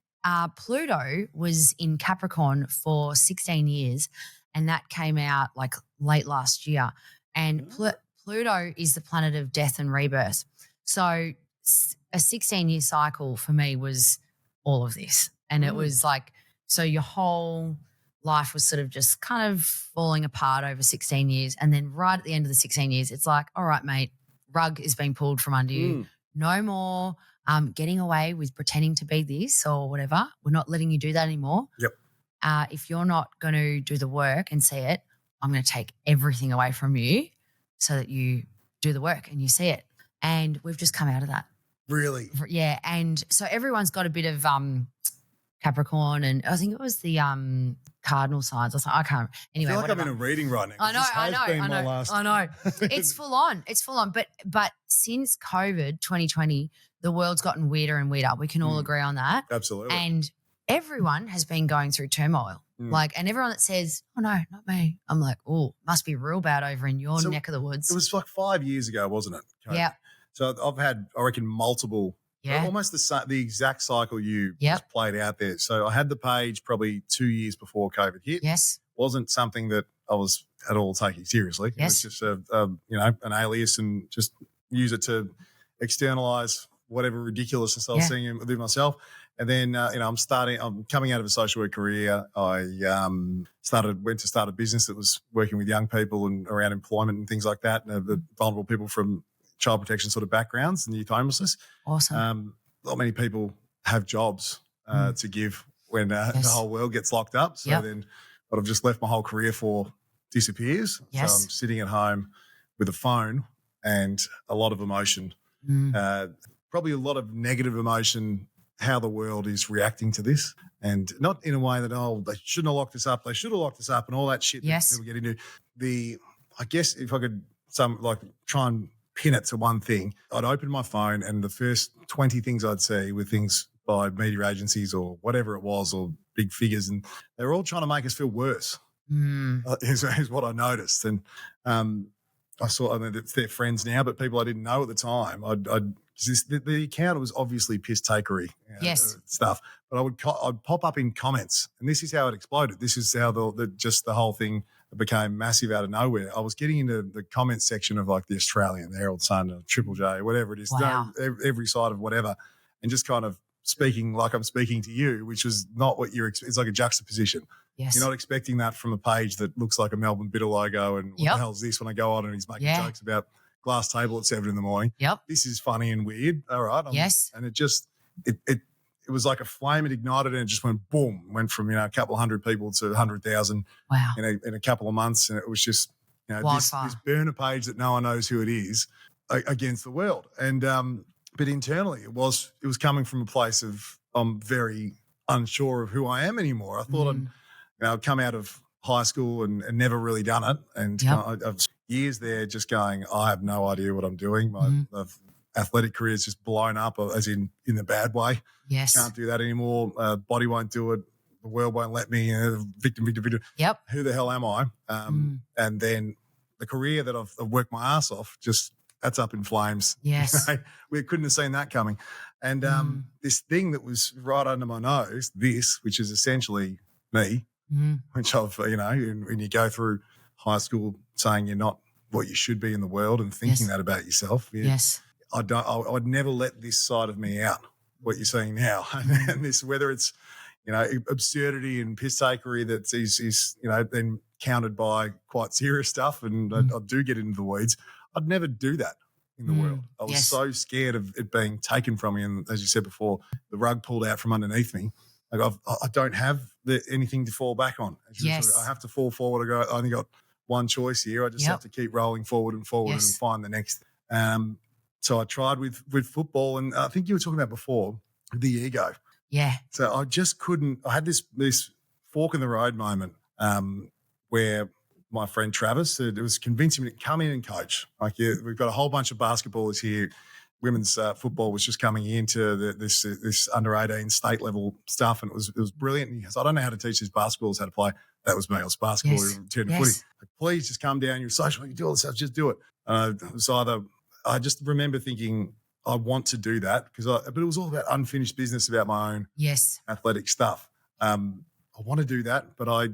Pluto was in Capricorn for 16 years and that came out like late last year. And Pluto is the planet of death and rebirth. So a 16-year cycle for me was all of this. And it was like, so your whole life was sort of just kind of falling apart over 16 years. And then right at the end of the 16 years, it's like, all right, mate, rug is being pulled from under you. No more getting away with pretending to be this or whatever. We're not letting you do that anymore. Yep. If you're not going to do the work and see it, I'm going to take everything away from you so that you do the work and you see it. And we've just come out of that. Really? Yeah. And so everyone's got a bit of Capricorn and I think it was the cardinal signs. I was like, I can't. Anyway, I feel like whatever. I'm in a reading right now. I know. It's full on. But since COVID 2020, the world's gotten weirder and weirder. We can all agree on that. Absolutely. And everyone has been going through turmoil. And everyone that says, oh, no, not me. I'm like, oh, must be real bad over in your neck of the woods. It was like 5 years ago, wasn't it? Yeah. So I've had, I reckon, multiple, almost the exact cycle you just played out there. So I had the page probably 2 years before COVID hit. Yes. Wasn't something that I was at all taking seriously. Yes. It was just an alias and just use it to externalize whatever ridiculousness I was seeing within myself. And then, I'm coming out of a social work career. I went to start a business that was working with young people and around employment and things like that, and the vulnerable people from child protection sort of backgrounds and youth homelessness. Awesome. Not many people have jobs to give when the whole world gets locked up. So then what I've just left my whole career for disappears. Yes. So I'm sitting at home with a phone and a lot of emotion, probably a lot of negative emotion, how the world is reacting to this, and not in a way that, they shouldn't have locked us up, they should have locked us up and all that shit that people get into. I guess if I could try and pin it to one thing, I'd open my phone and the first 20 things I'd see were things by media agencies or whatever it was or big figures, and they're all trying to make us feel worse is what I noticed. And I saw, they're friends now, but people I didn't know at the time, the account was obviously piss takery stuff, but I'd pop up in comments, and this is how it exploded. This is how the whole thing became massive out of nowhere. I was getting into the comments section of like the Australian, the Herald Sun, Triple J, whatever it is, every side of whatever, and just kind of speaking like I'm speaking to you, which was not what it's like a juxtaposition. Yes. You're not expecting that from a page that looks like a Melbourne Bitter logo and what the hell's this when I go on and he's making jokes about glass table at 7 a.m. Yep. This is funny and weird. All right. And it just, it was like a flame. It ignited and it just went boom, went from, a couple of hundred people to 100,000 in a couple of months. And it was just, this burner page that no one knows who it is against the world. And, but internally it was coming from a place of, I'm very unsure of who I am anymore. I thought I'd come out of high school and never really done it. And I've years there just going, I have no idea what I'm doing. My athletic career is just blown up, as in the bad way. Yes. Can't do that anymore. Body won't do it. The world won't let me. Victim. Yep. Who the hell am I? And then the career that I've worked my ass off, just that's up in flames. Yes. We couldn't have seen that coming. And this thing that was right under my nose, which is essentially me, which I've, when you go through high school saying you're not what you should be in the world and thinking that about yourself. I'd never let this side of me out, what you're seeing now. And this, whether it's, absurdity and piss takery that is then countered by quite serious stuff. And I do get into the weeds. I'd never do that in the world. I was so scared of it being taken from me. And as you said before, the rug pulled out from underneath me. Like I don't have anything to fall back on. I have to fall forward. I only got one choice here. I just have to keep rolling forward and find the next. So I tried with football, and I think you were talking about before the ego. Yeah. So I just couldn't. I had this fork in the road moment where my friend Travis said it was convincing me to come in and coach. Like, we've got a whole bunch of basketballers here. Women's football was just coming into this under 18 state level stuff, and it was brilliant. And he goes, I don't know how to teach these basketballers how to play. That was me. I was basketball, footy. Like, please just come down. You're social. You do all this stuff. Just do it. It was either. I just remember thinking I want to do that but it was all about unfinished business about my own athletic stuff. I want to do that, but I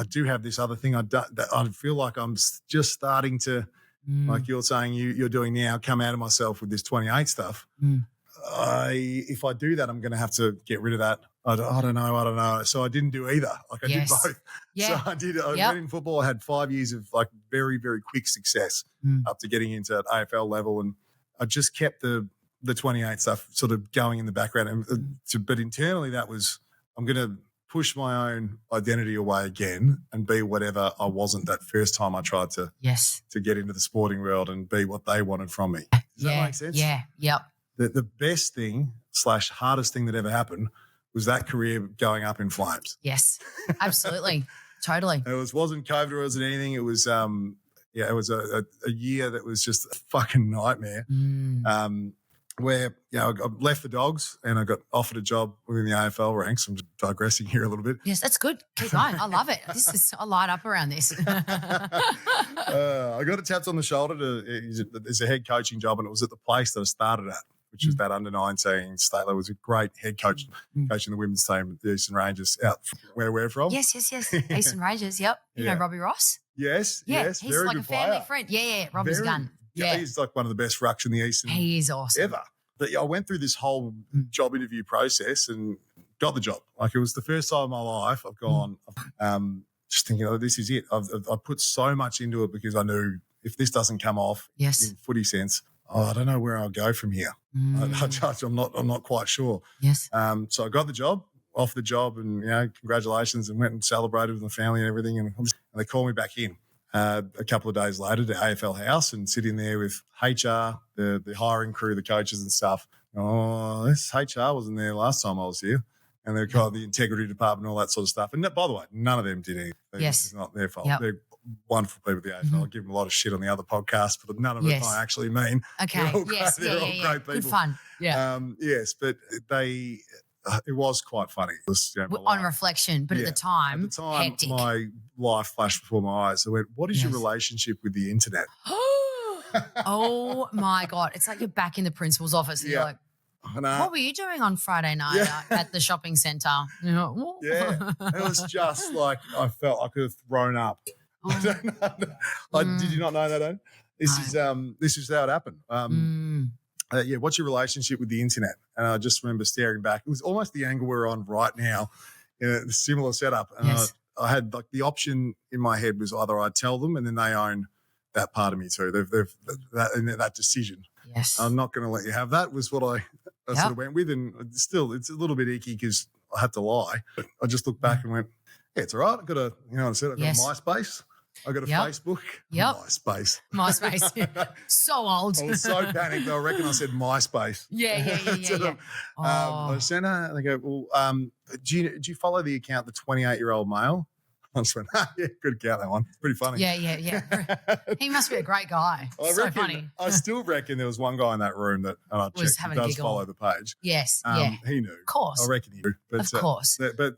do have this other thing that I feel like I'm just starting to. Like you're saying you're doing now, come out of myself with this 28 stuff. If I do that, I'm going to have to get rid of that. I don't know. So I didn't do either. Like I did both. Yeah. So I did. I went in football. I had 5 years of like very, very quick success up to getting into AFL level. And I just kept the 28 stuff sort of going in the background. But internally that was, I'm going to push my own identity away again and be whatever I wasn't that first time I tried to get into the sporting world and be what they wanted from me. Does that make sense? Yeah. Yep. The best thing / hardest thing that ever happened was that career going up in flames. Yes, absolutely. Totally. It wasn't COVID or wasn't anything. It was it was a year that was just a fucking nightmare. Where, I left the Dogs and I got offered a job within the AFL ranks. I'm just digressing here a little bit. Yes, that's good. Keep going. I love it. I light up around this. I got tapped on the shoulder. There's a head coaching job, and it was at the place that I started at, which was that under-19 state level. It was a great head coach, coaching the women's team at the Eastern Ranges, out from where we're from. Yes. Eastern Ranges, yep. You know Robbie Ross? Yes. He's very like good a family player. friend. Yeah, Robbie's gun. Yeah. He's like one of the best rucks in the Eastern. He is awesome. Ever. But I went through this whole job interview process and got the job. Like, it was the first time in my life I've gone, just thinking, this is it. I've put so much into it because I knew if this doesn't come off in footy sense, I don't know where I'll go from here. I'm not quite sure. Yes. So I got the job, off the job, and congratulations, and went and celebrated with my family and everything. And they called me back in a couple of days later to AFL House and sitting there with HR, the hiring crew, the coaches and stuff. Oh, this HR wasn't there last time I was here. And they're kind of the integrity department and all that sort of stuff. And by the way, none of them did anything. It's not their fault. Yep. They're wonderful people at the AFL. I give them a lot of shit on the other podcasts, but none of it I actually mean. Okay. They're all great, they're all great people. Good fun. Yeah. Yes, but it was quite funny. It was, on reflection, but at the time, hectic. My life flashed before my eyes. I went, what is your relationship with the internet? Oh my God. It's like you're back in the principal's office and you're like, what were you doing on Friday night at the shopping centre? It was just like I felt I could have thrown up. I don't know. Did you not know that, Ed? This is how it happened. What's your relationship with the internet? And I just remember staring back. It was almost the angle we're on right now in a similar setup. And I had like the option in my head was either I tell them and then they own that part of me too. They've that decision. Yes. I'm not going to let you have that was what I sort of went with. And still, it's a little bit icky because I had to lie. But I just looked back and went, it's all right. I've got I've got a MySpace. I got a Facebook. Yep. MySpace. So old. I was so panicked. I reckon I said MySpace. Yeah. I sent her. They go, well, do you follow the account, the 28-year-old male? I just went, good account, that one. Pretty funny. Yeah. He must be a great guy. Funny. I still reckon there was one guy in that room that, and I checked, he does follow the page. Yes, He knew. Of course. I reckon he knew. But, of course. But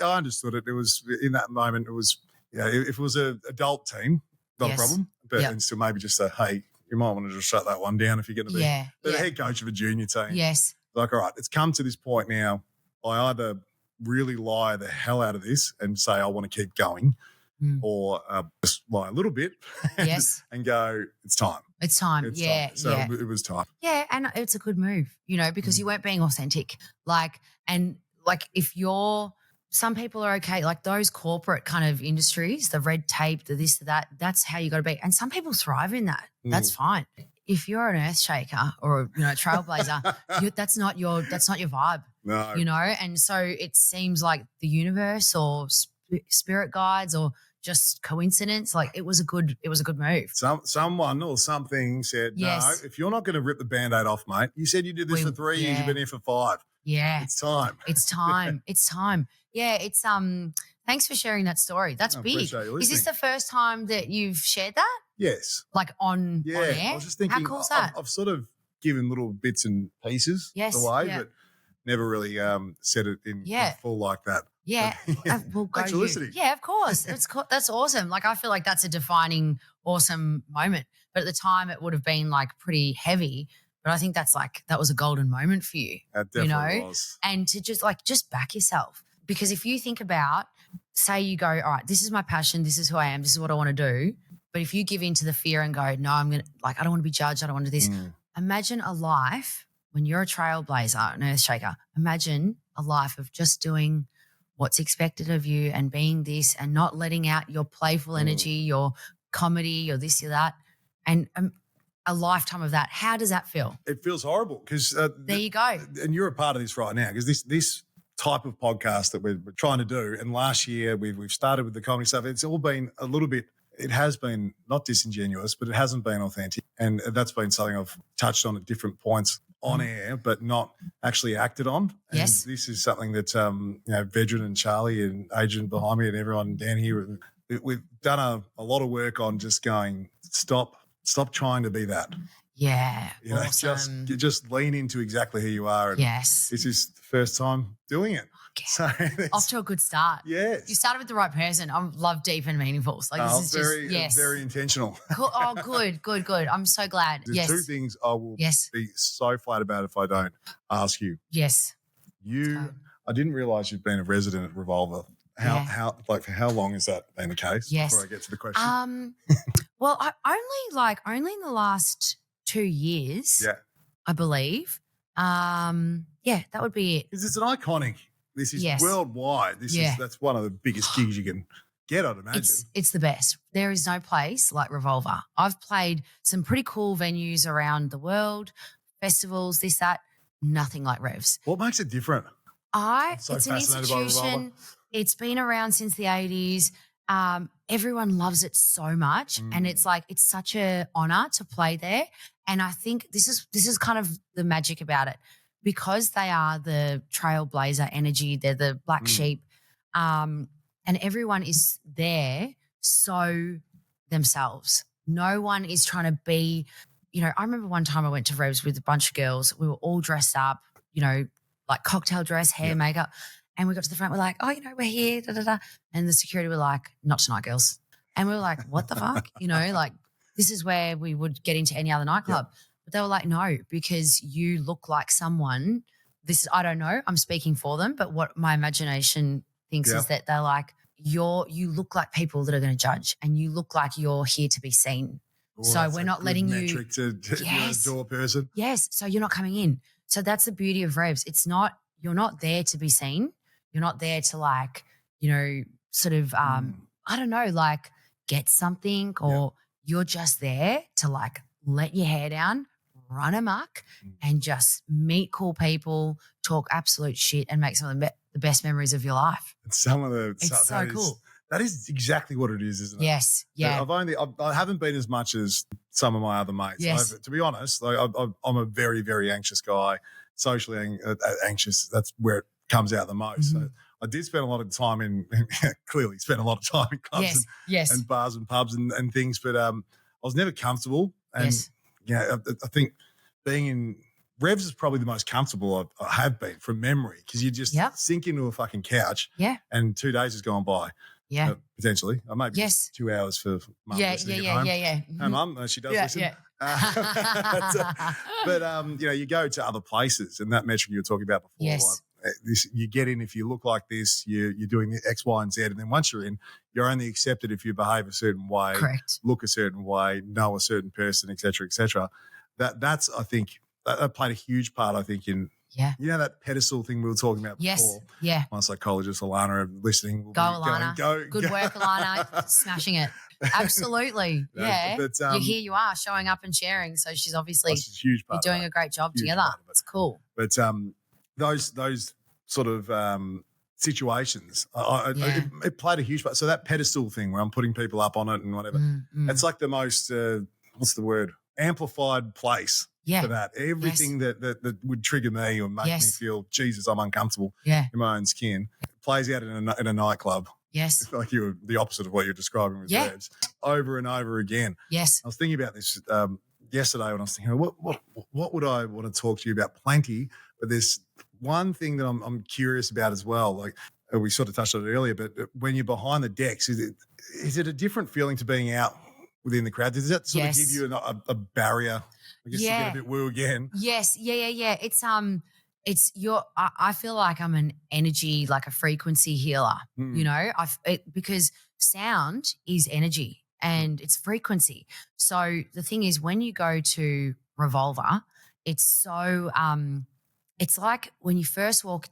I understood it. It was, in that moment, it was, if it was an adult team, not a problem. But and still maybe just say, hey, you might want to just shut that one down if you're going to be the head coach of a junior team. Yes. Like, all right, it's come to this point now. I either really lie the hell out of this and say I want to keep going or just lie a little bit and go, it's time. It's time. It's time. So it was time. Yeah, and it's a good move, because you weren't being authentic. If some people are okay, like those corporate kind of industries, the red tape, the this, the that, that's how you got to be. And some people thrive in that. That's fine. If you're an earth shaker or a trailblazer, that's not your vibe. No. You know, and so it seems like the universe or spirit guides or just coincidence, like it was a good move. Someone or something said, yes. no, if you're not going to rip the Band-Aid off, mate, you said you did this for 3 years, you've been here for 5. Yeah. It's time. It's time. It's time. Yeah, it's thanks for sharing that story. That's big. Is this the first time that you've shared that? Yes. Like on air? I was just thinking, how cool's that? I've sort of given little bits and pieces away, but never really said it in full like that. Yeah. We'll go. Thanks for listening. Yeah, of course. That's awesome. Like I feel like that's a defining, awesome moment. But at the time it would have been like pretty heavy. But I think that was a golden moment for you. That definitely was. And to just back yourself. Because if you think about, say you go, all right, this is my passion, this is who I am, this is what I want to do. But if you give in to the fear and go, no, I don't want to be judged, I don't want to do this. Imagine a life when you're a trailblazer, an earth shaker. Imagine a life of just doing what's expected of you and being this and not letting out your playful energy, your comedy, or this or that. And a lifetime of that. How does that feel? It feels horrible because there you go. And you're a part of this right now because this type of podcast that we're trying to do. And last year we've started with the comedy stuff. It's all been a little bit. It has been not disingenuous, but it hasn't been authentic. And that's been something I've touched on at different points on air, but not actually acted on. And yes. This is something that, Vedran and Charlie and Adrian behind me and everyone down here, we've done a lot of work on just going, stop trying to be that. Yeah. Awesome. Just lean into exactly who you are. And yes. This is the first time doing it. Okay. So off to a good start. Yes. You started with the right person. I love deep and meaningful. So this is very intentional. Cool. Oh, good. I'm so glad. There's two things I will be so flat about if I don't ask you. Yes. I didn't realise you'd been a resident at Revolver. For how long has that been the case? Yes. Before I get to the question. Well, only in the last 2 years. Yeah. I believe. That would be it. Because it's an iconic. This is worldwide. That's one of the biggest gigs you can get, I'd imagine. It's the best. There is no place like Revolver. I've played some pretty cool venues around the world, festivals, this, that. Nothing like Revs. What makes it different? It's an institution. It's been around since the 80s. Everyone loves it so much, and it's such an honor to play there. And I think this is kind of the magic about it, because they are the trailblazer energy. They're the black sheep, and everyone is there so themselves. No one is trying to be. I remember one time I went to Revs with a bunch of girls. We were all dressed up, like cocktail dress, hair, makeup. And we got to the front, we're like, we're here, da, da, da. And the security were like, not tonight, girls. And we were like, what the fuck? This is where we would get into any other nightclub. Yep. But they were like, no, because you look like someone. I don't know, I'm speaking for them, but what my imagination thinks is that they're like, you look like people that are going to judge, and you look like you're here to be seen. Ooh, so we're not letting you. Metric to you're a door person. Yes. So you're not coming in. So that's the beauty of Revs. You're not there to be seen. You're not there to get something, or you're just there to let your hair down, run amok, and just meet cool people, talk absolute shit, and make some of the best memories of your life. It's so cool. That is exactly what it is, isn't it? Yes. Yeah. I haven't been as much as some of my other mates. Yes. To be honest, I'm a very, very anxious guy, socially anxious. That's where it comes out the most. So I did spend a lot of time clearly spent a lot of time in clubs and bars and pubs and things, but I was never comfortable. And I think being in Revs is probably the most comfortable I have been from memory, because you just sink into a fucking couch and 2 days has gone by. Yeah. Potentially. I might be 2 hours for Mum listening at home. Hey, Mum, she does listen. Yeah. But you go to other places, and that metric you were talking about before. Yes. You get in if you look like this, you're doing X, Y, and Z. And then once you're in, you're only accepted if you behave a certain way, correct, look a certain way, know a certain person, et cetera, et cetera. That's, I think, that played a huge part, I think, in that pedestal thing we were talking about before. Yes, yeah. My psychologist, Alana, listening. Go, Alana. Good work, Alana. Smashing it. Absolutely. Yeah. But, here you are showing up and sharing. So she's obviously a huge part doing a great job together. It's cool. But those sort of situations, it played a huge part. So that pedestal thing where I'm putting people up on it and whatever, it's like the most, what's the word? Amplified place for that. Everything that would trigger me or make me feel, Jesus, I'm uncomfortable in my own skin, plays out in a nightclub. Yes. Like you were the opposite of what you're describing with Revs, over and over again. Yes. I was thinking about this yesterday when I was thinking, what would I want to talk to you about? Plenty, but there's one thing that I'm curious about as well. Like we sort of touched on it earlier, but when you're behind the decks, is it a different feeling to being out within the crowd? Does that sort of give you a barrier? I guess to get a bit woo again. Yes. Yeah. It's I feel like I'm an energy, like a frequency healer, you know, because sound is energy and it's frequency. So the thing is, when you go to Revolver, it's so, it's like when you first walk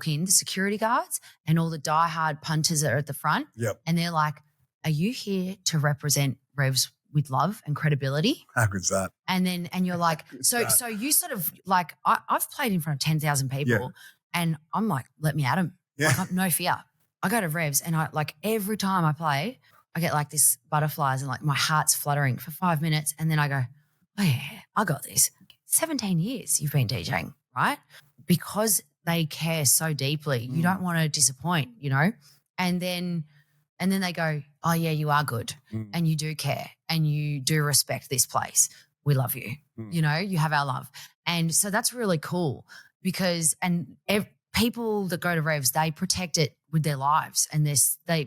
in, the security guards and all the diehard punters are at the front. Yep. And they're like, are you here to represent Revs with love and credibility? How good's that? And you're like, so you sort of like, I've played in front of 10,000 people and I'm like, let me at them. Yeah. Like, no fear. I go to Revs and I like every time I play, I get like this butterflies and like my heart's fluttering for 5 minutes. And then I go, oh yeah, I got this. 17 years you've been DJing, right? Because they care so deeply. You don't want to disappoint, you know? And then they go, oh, yeah, you are good and you do care and you do respect this place. We love you. You know, you have our love. And so that's really cool because people that go to Revs, they protect it with their lives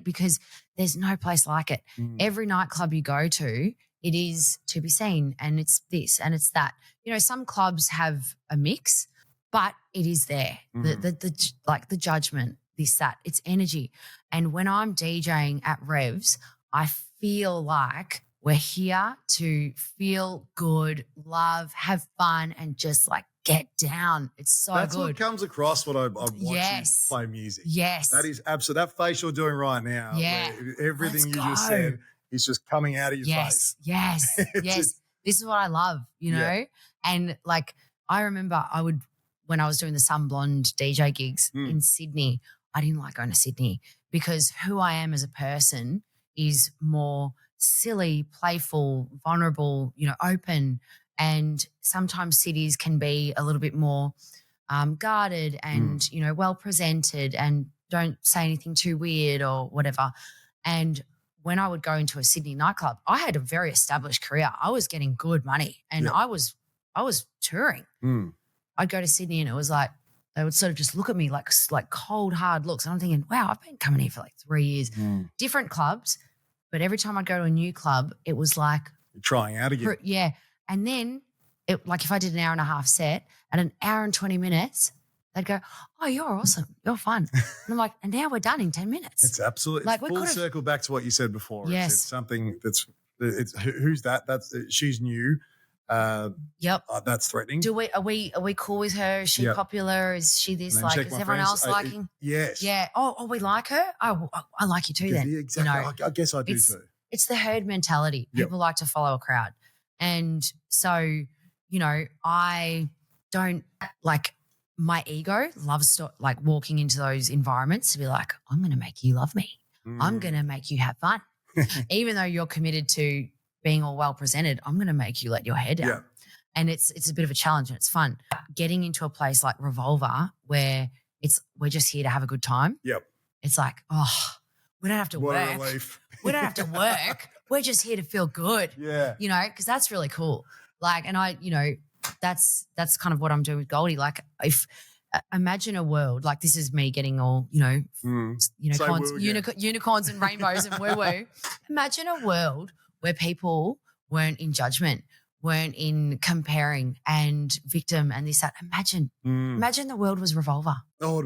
because there's no place like it. Every nightclub you go to, it is to be seen and it's this and it's that. You know, some clubs have a mix, but it is there. The judgment, this, that, it's energy. And when I'm DJing at Revs, I feel like we're here to feel good, love, have fun, and just like get down. It's so That's good. What comes across when I watch you play music. Yes. That is absolute. That face you're doing right now. Yeah. Everything you just said is just coming out of your face. Yes. This is what I love, you know? Yeah. And like, I remember when I was doing the Sun Blonde DJ gigs in Sydney, I didn't like going to Sydney because who I am as a person is more silly, playful, vulnerable, you know, open. And sometimes cities can be a little bit more guarded and, you know, well presented and don't say anything too weird or whatever. And when I would go into a Sydney nightclub, I had a very established career. I was getting good money and I was touring. I'd go to Sydney and it was like, they would sort of just look at me like cold, hard looks. And I'm thinking, wow, I've been coming here for like 3 years. Different clubs. But every time I'd go to a new club, it was like. You're trying out again. Yeah. And then like if I did an hour and a half set at an hour and 20 minutes, they'd go, oh, you're awesome. You're fun. And I'm like, and now we're done in 10 minutes. It's absolutely like full circle back to what you said before. Yes. It's something who's that? She's new. Yep. That's threatening. Are we cool with her? Is she popular? Is she this? Like, is everyone else liking? Yes. Yeah. Oh, we like her? Oh, I like you too then. Yeah, exactly. You know, I guess I do too. It's the herd mentality. People like to follow a crowd. And so, you know, I don't like my ego loves like walking into those environments to be like, I'm going to make you love me. I'm going to make you have fun. Even though you're committed to being all well presented, I'm going to make you let your hair down. Yeah. And it's a bit of a challenge and it's fun. Getting into a place like Revolver where we're just here to have a good time. Yep. It's like, oh, we don't have to work. What a relief. We don't have to work. We're just here to feel good. Yeah. You know, because that's really cool. Like, and I, you know, that's kind of what I'm doing with Goldi. Like imagine a world, like this is me getting all, you know, unicorns and rainbows and woo-woo. Imagine a world where people weren't in judgment, weren't in comparing and victim and this, that. Imagine the world was Revolver. Oh,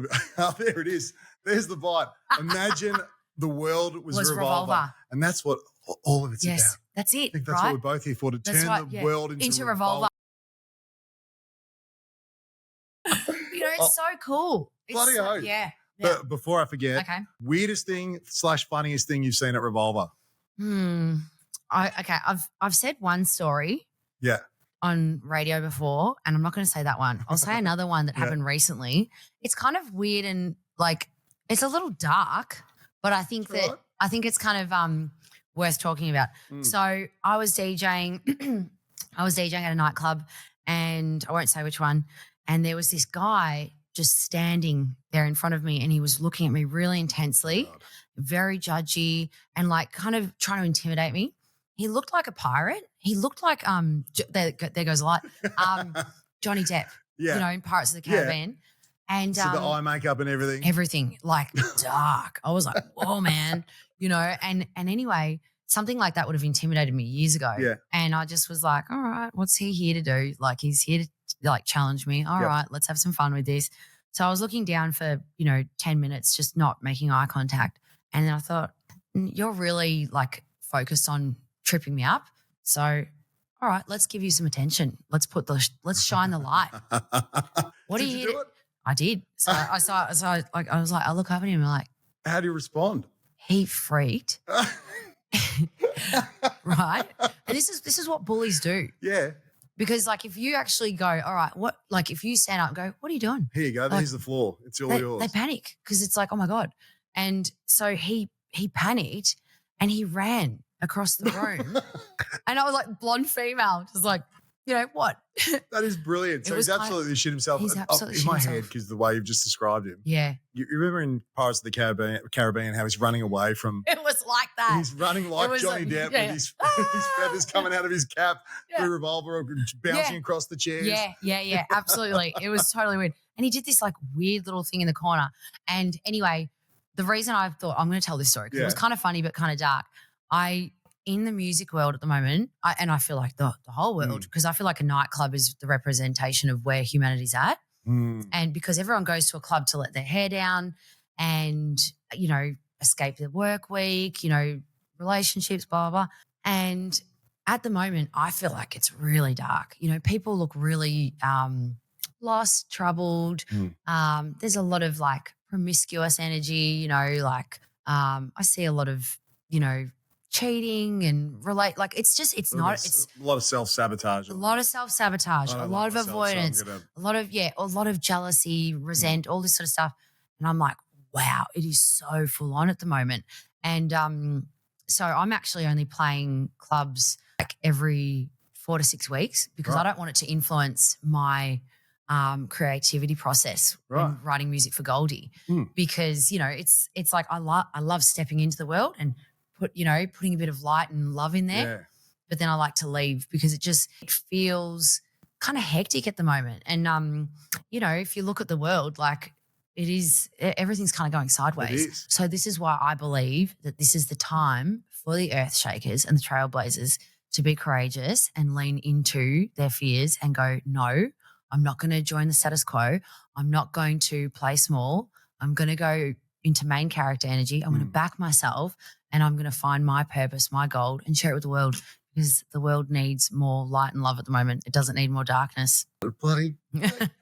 there it is. There's the vibe. Imagine the world was Revolver. And that's what all of it's about. That's it, I think that's what we're both here for, to turn the world into Revolver. You know, it's so cool. Bloody oath. Yeah. But before I forget, weirdest thing / funniest thing you've seen at Revolver? I've said one story. Yeah. on radio before, and I'm not going to say that one. I'll say another one that happened recently. It's kind of weird and like it's a little dark, but I think I think it's kind of worth talking about. So I was DJing. I was DJing at a nightclub, and I won't say which one. And there was this guy just standing there in front of me, and he was looking at me really intensely, very judgy, and like kind of trying to intimidate me. He looked like a pirate. He looked like there goes a light. Johnny Depp, you know, in Pirates of the Caribbean. And so the eye makeup and everything. Everything, like dark. I was like, whoa, man, you know, and anyway, something like that would have intimidated me years ago. Yeah. And I just was like, all right, what's he here to do? Like he's here to like challenge me. All right, let's have some fun with this. So I was looking down for, 10 minutes, just not making eye contact. And then I thought, you're really like focused on tripping me up. So, all right, let's give you some attention. Let's shine the light. What Did you do it? I did. So I was like, I look up at him and I'm like, how do you respond? He freaked. Right? And this is what bullies do. Yeah. Because like if you actually go, all right, if you stand up and go, what are you doing? Here you go. There's the floor. It's all yours. They panic because it's like, oh my God. And so he panicked and he ran across the room. And I was like, blonde female, just like, what? That is brilliant. So he's absolutely shit himself. He's absolutely in my head, because the way you've just described him. Yeah. You remember in Pirates of the Caribbean how he's running away from. It was like that. He's running like Johnny Depp with his feathers coming out of his cap, the revolver bouncing across the chairs. Yeah, absolutely. It was totally weird. And he did this like weird little thing in the corner. And anyway, the reason I thought I'm going to tell this story because it was kind of funny but kind of dark. In the music world at the moment, and I feel like the whole world, because I feel like a nightclub is the representation of where humanity's at. And because everyone goes to a club to let their hair down and, escape their work week, relationships, blah, blah, blah. And at the moment, I feel like it's really dark. People look really lost, troubled. There's a lot of like promiscuous energy, I see a lot of, cheating and it's a lot of self-sabotage. A lot of avoidance, a lot of jealousy, resent, all this sort of stuff. And I'm like, wow, it is so full on at the moment. And so I'm actually only playing clubs like every 4 to 6 weeks because I don't want it to influence my creativity process when writing music for Goldi because, it's like I love stepping into the world and putting a bit of light and love in there. Yeah. But then I like to leave because it feels kind of hectic at the moment. And, if you look at the world, like everything's kind of going sideways. So this is why I believe that this is the time for the earth shakers and the trailblazers to be courageous and lean into their fears and go, no, I'm not going to join the status quo. I'm not going to play small. I'm going to go into main character energy. I'm going to back myself and I'm going to find my purpose, my gold, and share it with the world because the world needs more light and love at the moment. It doesn't need more darkness. Bloody,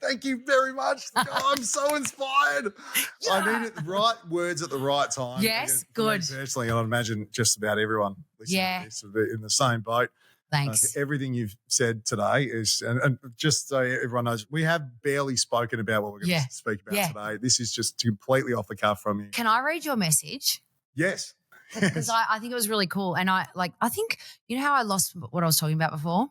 thank you very much. Oh, I'm so inspired. Yeah. I needed the right words at the right time. Yes, good. Personally, and I'd imagine just about everyone listening to this would be in the same boat. Thanks. Everything you've said today is, and just so everyone knows, we have barely spoken about what we're going to speak about today. This is just completely off the cuff from you. Can I read your message? Yes. Because I think it was really cool. And I think, how I lost what I was talking about before?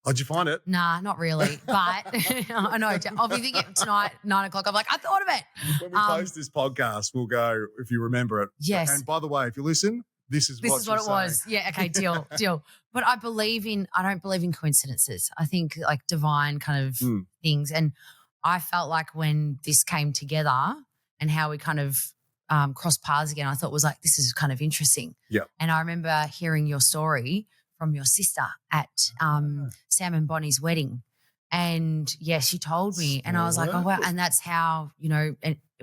Oh, did you find it? Nah, not really. But I know I'll be thinking tonight, 9:00. I'm like, I thought of it. When we post this podcast, we'll go, if you remember it. Yes. And by the way, if you listen, this is what it was. Yeah, okay, deal. But I don't believe in coincidences. I think like divine kind of things. And I felt like when this came together and how we kind of crossed paths again, I thought was like, this is kind of interesting. Yeah. And I remember hearing your story from your sister at Sam and Bonnie's wedding. And she told me and I was like, oh wow. And that's how,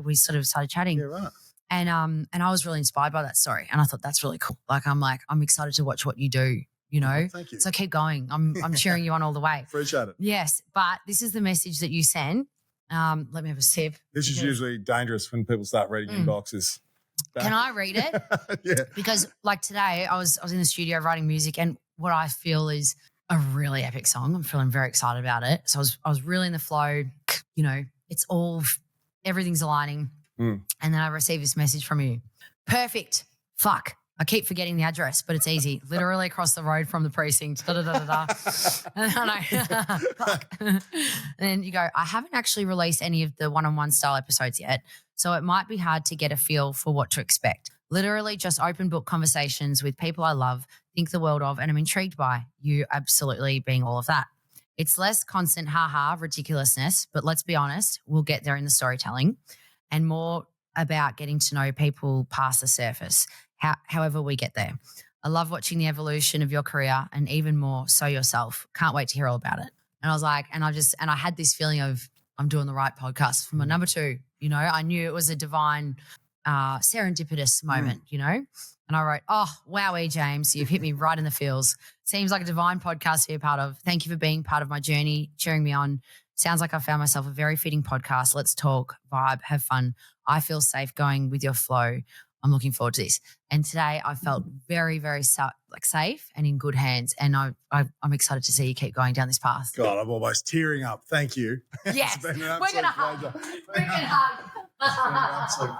we sort of started chatting. Yeah, right. And I was really inspired by that story. And I thought that's really cool. I'm excited to watch what you do, Thank you. So keep going. I'm cheering you on all the way. Appreciate it. Yes. But this is the message that you sent. Let me have a sip. This is usually dangerous when people start reading inboxes. Can I read it? Yeah. Because like today I was in the studio writing music and what I feel is a really epic song. I'm feeling very excited about it. So I was really in the flow. You know, it's all, everything's aligning. And then I received this message from you. Perfect. Fuck. I keep forgetting the address, but it's easy. Literally across the road from the precinct. And then you go, I haven't actually released any of the one-on-one style episodes yet, so it might be hard to get a feel for what to expect. Literally just open book conversations with people I love, think the world of, and I'm intrigued by. You absolutely being all of that. It's less constant ha-ha ridiculousness, but let's be honest, we'll get there in the storytelling, and more about getting to know people past the surface, however we get there. I love watching the evolution of your career, and even more so yourself. Can't wait to hear all about it. And I was like, and I had this feeling of I'm doing the right podcast for my number 2. You know, I knew it was a divine serendipitous moment, you know. And I wrote, oh, wowee, James, you've hit me right in the feels. Seems like a divine podcast to be a part of. Thank you for being part of my journey, cheering me on. Sounds like I found myself a very fitting podcast. Let's talk, vibe, have fun. I feel safe going with your flow. I'm looking forward to this. And today I felt very, very safe and in good hands. And I'm excited to see you keep going down this path. God, I'm almost tearing up. Thank you. Yes, we're going to hug. We're going to hug.